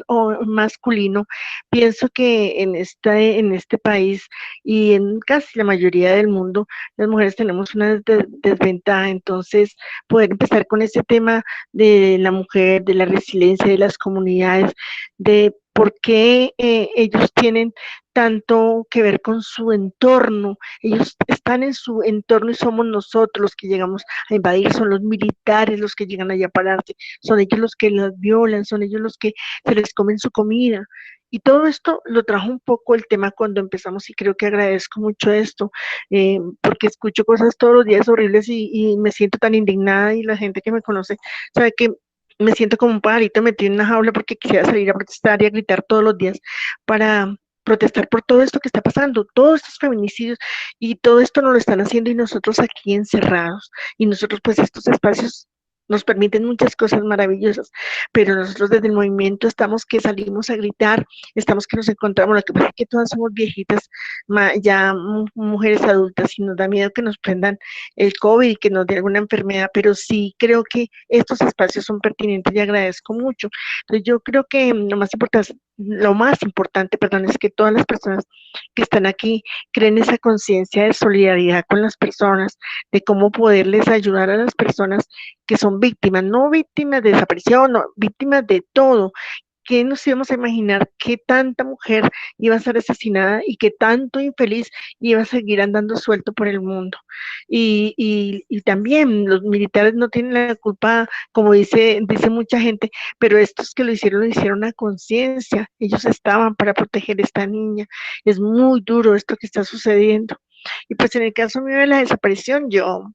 masculino, pienso que en este este país y en casi la mayoría del mundo, las mujeres tenemos una desventaja. Entonces, poder empezar con este tema de la mujer, de la resiliencia de las comunidades, de por qué ellos tienen tanto que ver con su entorno. Ellos están en su entorno y somos nosotros los que llegamos a invadir, son los militares los que llegan allá a pararse, son ellos los que las violan, son ellos los que se les comen su comida. Y todo esto lo trajo un poco el tema cuando empezamos y creo que agradezco mucho esto, porque escucho cosas todos los días horribles y me siento tan indignada y la gente que me conoce sabe que me siento como un pajarito metido en una jaula porque quisiera salir a protestar y a gritar todos los días para protestar por todo esto que está pasando, todos estos feminicidios y todo esto nos lo están haciendo y nosotros aquí encerrados y nosotros pues estos espacios nos permiten muchas cosas maravillosas, pero nosotros desde el movimiento estamos que salimos a gritar, estamos que nos encontramos, lo que pasa es que todas somos viejitas, ya mujeres adultas y nos da miedo que nos prendan el COVID y que nos dé alguna enfermedad, pero sí creo que estos espacios son pertinentes y agradezco mucho. Entonces yo creo que lo más importante, perdón, es que todas las personas que están aquí creen esa conciencia de solidaridad con las personas, de cómo poderles ayudar a las personas que son víctimas, no víctimas de desaparición, no, víctimas de todo. ¿Qué nos íbamos a imaginar que tanta mujer iba a ser asesinada y que tanto infeliz iba a seguir andando suelto por el mundo? Y también los militares no tienen la culpa, como dice mucha gente, pero estos que lo hicieron a conciencia. Ellos estaban para proteger a esta niña. Es muy duro esto que está sucediendo. Y pues en el caso mío de la desaparición, yo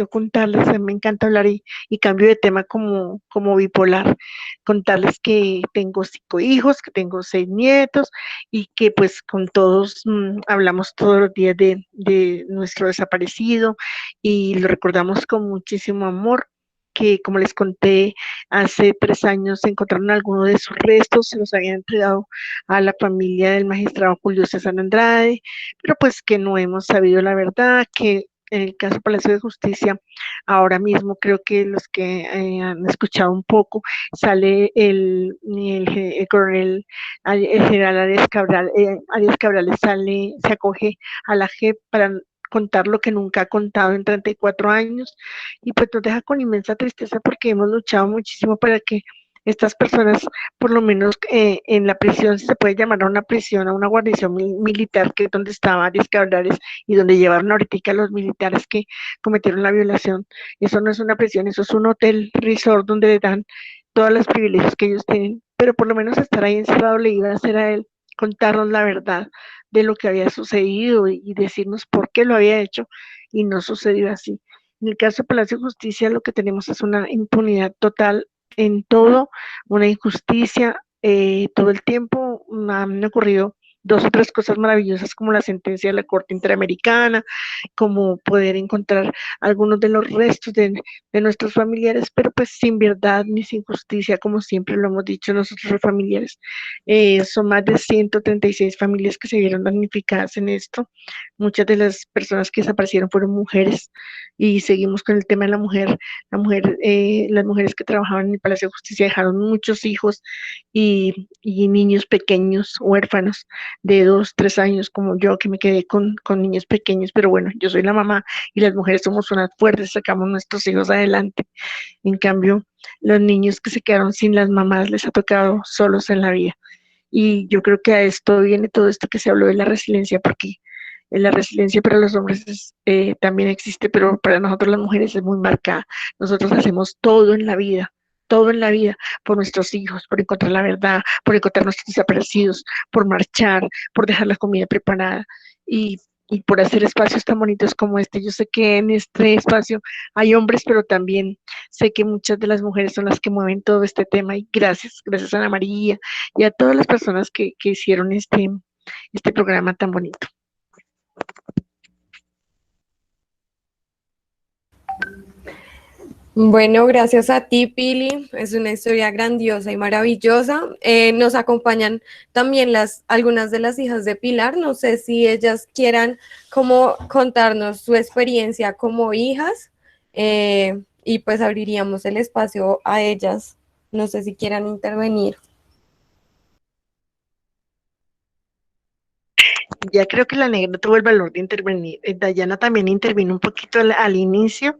contarles, a mí me encanta hablar y cambio de tema como bipolar, contarles que tengo 5 hijos, que tengo 6 nietos y que pues con todos hablamos todos los días de nuestro desaparecido y lo recordamos con muchísimo amor, que como les conté, hace 3 años se encontraron algunos de sus restos, se los habían entregado a la familia del magistrado Julio César Andrade, pero pues que no hemos sabido la verdad, que en el caso Palacio de Justicia, ahora mismo creo que los que han escuchado un poco, sale el coronel, el general Arias Cabrales se acoge a la JEP para contar lo que nunca ha contado en 34 años y pues nos deja con inmensa tristeza porque hemos luchado muchísimo para que estas personas, por lo menos en la prisión, si se puede llamar a una prisión, a una guarnición militar, que es donde estaba Arias Cabrales y donde llevaron ahorita a los militares que cometieron la violación. Eso no es una prisión, eso es un hotel resort donde le dan todos los privilegios que ellos tienen, pero por lo menos estar ahí encerrado le iba a hacer a él contarnos la verdad de lo que había sucedido y decirnos por qué lo había hecho y no sucedió así. En el caso de Palacio de Justicia lo que tenemos es una impunidad total en todo, una injusticia todo el tiempo. Han ocurrido 2 o 3 cosas maravillosas como la sentencia de la Corte Interamericana, como poder encontrar algunos de los restos de nuestros familiares, pero pues sin verdad ni sin justicia, como siempre lo hemos dicho nosotros los familiares. Son más de 136 familias que se vieron damnificadas en esto. Muchas de las personas que desaparecieron fueron mujeres y seguimos con el tema de la mujer. Las mujeres que trabajaban en el Palacio de Justicia dejaron muchos hijos y niños pequeños, huérfanos de 2, 3 años, como yo, que me quedé con niños pequeños, pero bueno, yo soy la mamá y las mujeres somos unas fuertes, sacamos nuestros hijos adelante. En cambio, los niños que se quedaron sin las mamás les ha tocado solos en la vida. Y yo creo que a esto viene todo esto que se habló de la resiliencia, porque la resiliencia para los hombres también existe, pero para nosotros las mujeres es muy marcada. Nosotros hacemos todo en la vida, por nuestros hijos, por encontrar la verdad, por encontrar nuestros desaparecidos, por marchar, por dejar la comida preparada y por hacer espacios tan bonitos como este. Yo sé que en este espacio hay hombres, pero también sé que muchas de las mujeres son las que mueven todo este tema y gracias a Ana María y a todas las personas que hicieron este programa tan bonito. Bueno, gracias a ti, Pili. Es una historia grandiosa y maravillosa. Nos acompañan también algunas de las hijas de Pilar. No sé si ellas quieran como contarnos su experiencia como hijas y pues abriríamos el espacio a ellas. No sé si quieran intervenir. ya creo que la negra tuvo el valor de intervenir. Dayana también intervino un poquito al inicio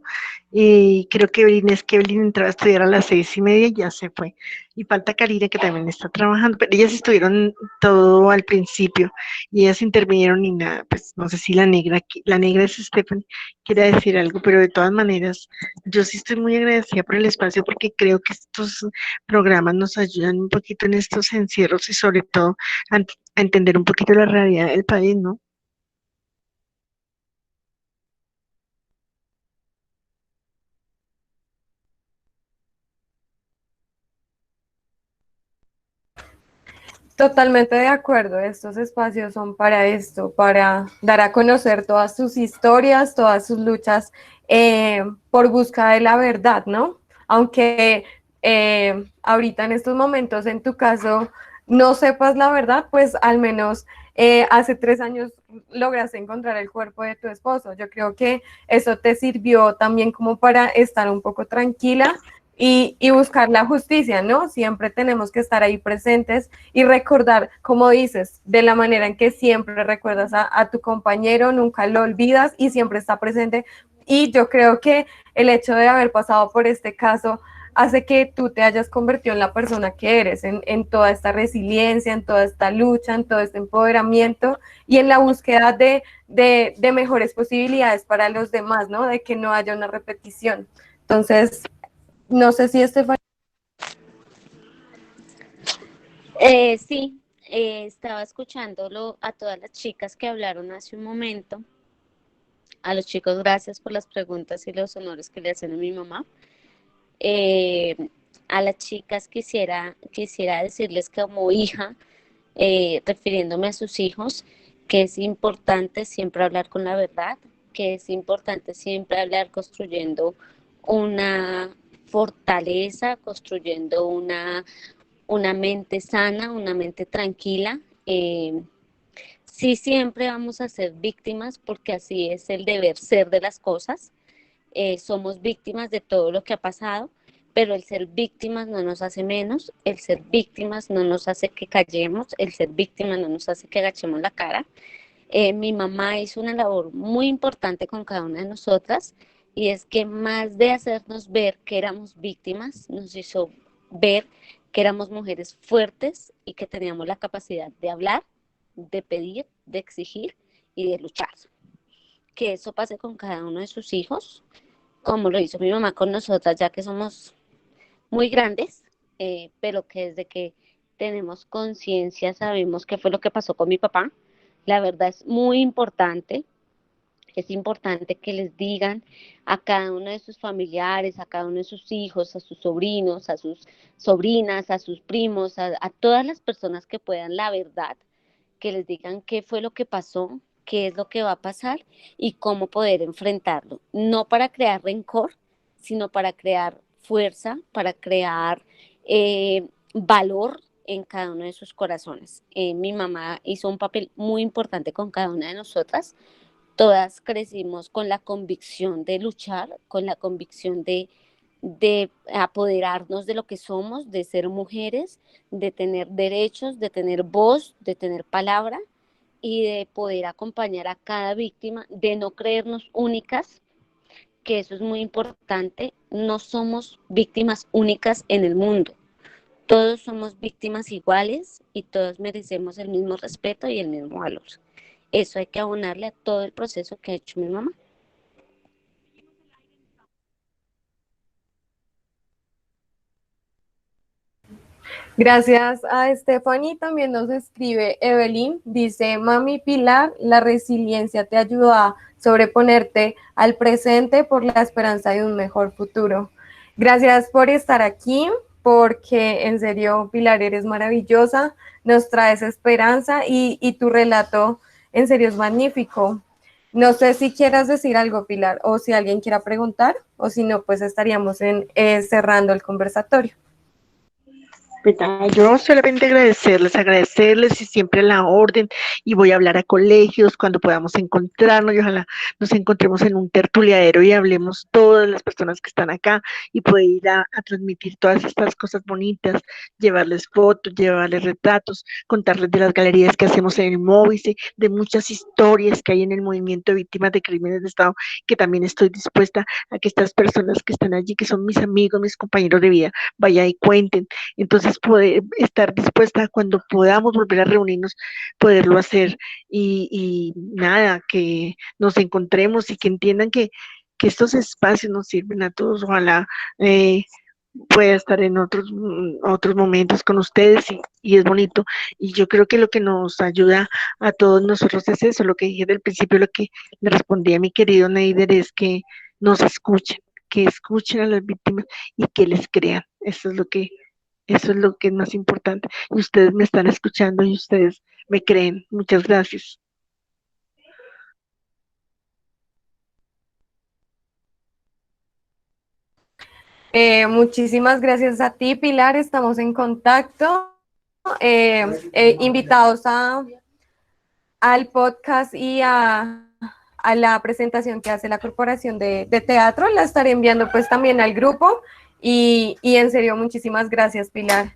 y creo que Evelyn entraba a estudiar a las 6:30 y ya se fue. Y falta Karina que también está trabajando, pero ellas estuvieron todo al principio y ellas intervinieron y nada, pues no sé si la negra es Stephanie, quiere decir algo, pero de todas maneras yo sí estoy muy agradecida por el espacio porque creo que estos programas nos ayudan un poquito en estos encierros y sobre todo a entender un poquito la realidad del país, ¿no? Totalmente de acuerdo, estos espacios son para esto, para dar a conocer todas sus historias, todas sus luchas por busca de la verdad, ¿no? Aunque ahorita en estos momentos, en tu caso, no sepas la verdad, pues al menos hace 3 años lograste encontrar el cuerpo de tu esposo. Yo creo que eso te sirvió también como para estar un poco tranquila y buscar la justicia, ¿no? Siempre tenemos que estar ahí presentes y recordar, como dices, de la manera en que siempre recuerdas a tu compañero, nunca lo olvidas y siempre está presente. Y yo creo que el hecho de haber pasado por este caso hace que tú te hayas convertido en la persona que eres, en toda esta resiliencia, en toda esta lucha, en todo este empoderamiento y en la búsqueda de mejores posibilidades para los demás, ¿no? De que no haya una repetición. Entonces, no sé si Estefan. Sí, estaba escuchándolo a todas las chicas que hablaron hace un momento. A los chicos, gracias por las preguntas y los honores que le hacen a mi mamá. A las chicas quisiera decirles como hija, refiriéndome a sus hijos, que es importante siempre hablar con la verdad, que es importante siempre hablar construyendo una fortaleza, construyendo una mente sana, una mente tranquila. Sí, siempre vamos a ser víctimas porque así es el deber ser de las cosas. Somos víctimas de todo lo que ha pasado, pero el ser víctimas no nos hace menos, el ser víctimas no nos hace que callemos, el ser víctimas no nos hace que agachemos la cara. Mi mamá hizo una labor muy importante con cada una de nosotras y es que más de hacernos ver que éramos víctimas, nos hizo ver que éramos mujeres fuertes y que teníamos la capacidad de hablar, de pedir, de exigir y de luchar. Que eso pase con cada uno de sus hijos, como lo hizo mi mamá con nosotras, ya que somos muy grandes, pero que desde que tenemos conciencia sabemos qué fue lo que pasó con mi papá. La verdad es muy importante. Es importante que les digan a cada uno de sus familiares, a cada uno de sus hijos, a sus sobrinos, a sus sobrinas, a sus primos, a todas las personas que puedan la verdad, que les digan qué fue lo que pasó, qué es lo que va a pasar y cómo poder enfrentarlo. No para crear rencor, sino para crear fuerza, para crear valor en cada uno de sus corazones. Mi mamá hizo un papel muy importante con cada una de nosotras. Todas crecimos con la convicción de luchar, con la convicción de apoderarnos de lo que somos, de ser mujeres, de tener derechos, de tener voz, de tener palabra y de poder acompañar a cada víctima, de no creernos únicas, que eso es muy importante. No somos víctimas únicas en el mundo. Todos somos víctimas iguales y todos merecemos el mismo respeto y el mismo valor. Eso hay que abonarle a todo el proceso que ha hecho mi mamá. Gracias a Stephanie, también nos escribe Evelyn, dice, mami Pilar, la resiliencia te ayudó a sobreponerte al presente por la esperanza de un mejor futuro. Gracias por estar aquí, porque en serio, Pilar, eres maravillosa, nos traes esperanza y tu relato en serio es magnífico. No sé si quieras decir algo, Pilar, o si alguien quiera preguntar, o si no, pues estaríamos cerrando el conversatorio. Pues nada, yo solamente agradecerles y siempre a la orden, y voy a hablar a colegios cuando podamos encontrarnos, y ojalá nos encontremos en un tertuliadero y hablemos todas las personas que están acá y poder ir a transmitir todas estas cosas bonitas, llevarles fotos, llevarles retratos, contarles de las galerías que hacemos en el Móvice, de muchas historias que hay en el movimiento de víctimas de crímenes de Estado, que también estoy dispuesta a que estas personas que están allí, que son mis amigos, mis compañeros de vida, vayan y cuenten. Entonces, poder estar dispuesta cuando podamos volver a reunirnos, poderlo hacer, y nada, que nos encontremos y que entiendan que estos espacios nos sirven a todos. Ojalá pueda estar en otros momentos con ustedes, y es bonito. Y yo creo que lo que nos ayuda a todos nosotros es eso, lo que dije del principio, lo que le respondí a mi querido Neider, es que nos escuchen, que escuchen a las víctimas y que les crean. Eso es lo que es más importante. Y ustedes me están escuchando y ustedes me creen. Muchas gracias. Muchísimas gracias a ti, Pilar. Estamos en contacto. Invitados al podcast y a la presentación que hace la Corporación de Teatro. La estaré enviando pues también al grupo. Y en serio, muchísimas gracias, Pilar.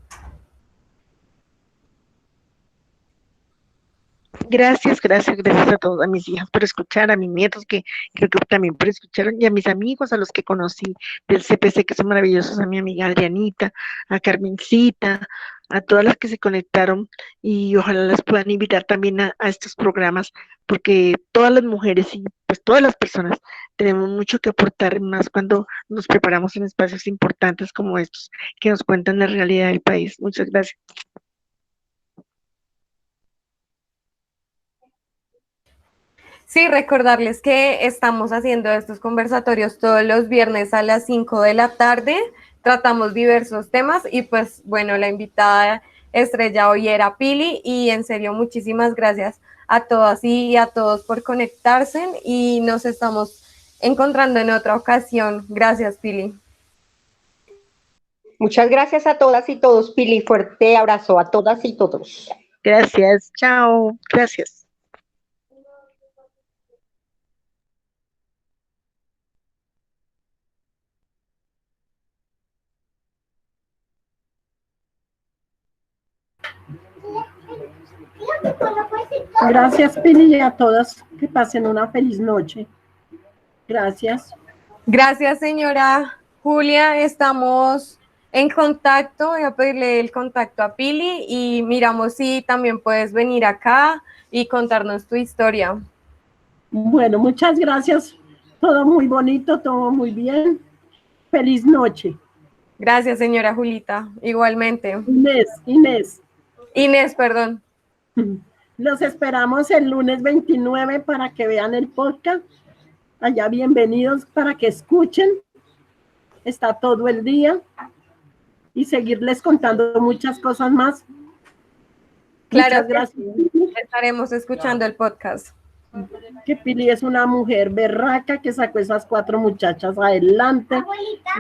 Gracias a todos, a mis hijas por escuchar, a mis nietos que creo que también por escuchar, y a mis amigos, a los que conocí del CPC, que son maravillosos, a mi amiga Adrianita, a Carmencita, a todas las que se conectaron, y ojalá las puedan invitar también a estos programas, porque todas las mujeres y pues todas las personas tenemos mucho que aportar, más cuando nos preparamos en espacios importantes como estos, que nos cuentan la realidad del país. Muchas gracias. Sí, recordarles que estamos haciendo estos conversatorios todos los viernes a las 5 de la tarde. Tratamos diversos temas y pues bueno, la invitada estrella hoy era Pili, y en serio muchísimas gracias a todas y a todos por conectarse, y nos estamos encontrando en otra ocasión. Gracias, Pili. Muchas gracias a todas y todos, Pili. Fuerte abrazo a todas y todos. Gracias, chao, gracias. Gracias, Pili, y a todas. Que pasen una feliz noche. Gracias. Gracias, señora Julia. Estamos en contacto. Voy a pedirle el contacto a Pili y miramos si también puedes venir acá y contarnos tu historia. Bueno, muchas gracias. Todo muy bonito, todo muy bien. Feliz noche. Gracias, señora Julita. Igualmente. Inés, perdón. Los esperamos el lunes 29 para que vean el podcast. Allá bienvenidos para que escuchen. Está todo el día. Y seguirles contando muchas cosas más. Claro, muchas gracias. Estaremos escuchando el podcast. Que Pili es una mujer berraca que sacó esas 4 muchachas adelante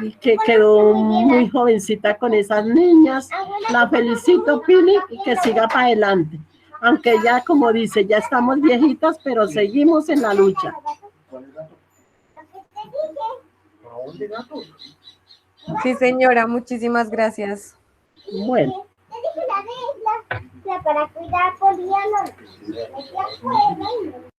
y que quedó muy jovencita con esas niñas. La felicito, Pili, y que siga para adelante. Aunque ya, como dice, ya estamos viejitas, pero seguimos en la lucha. Sí, señora, muchísimas gracias. Bueno. Para cuidar, podía no.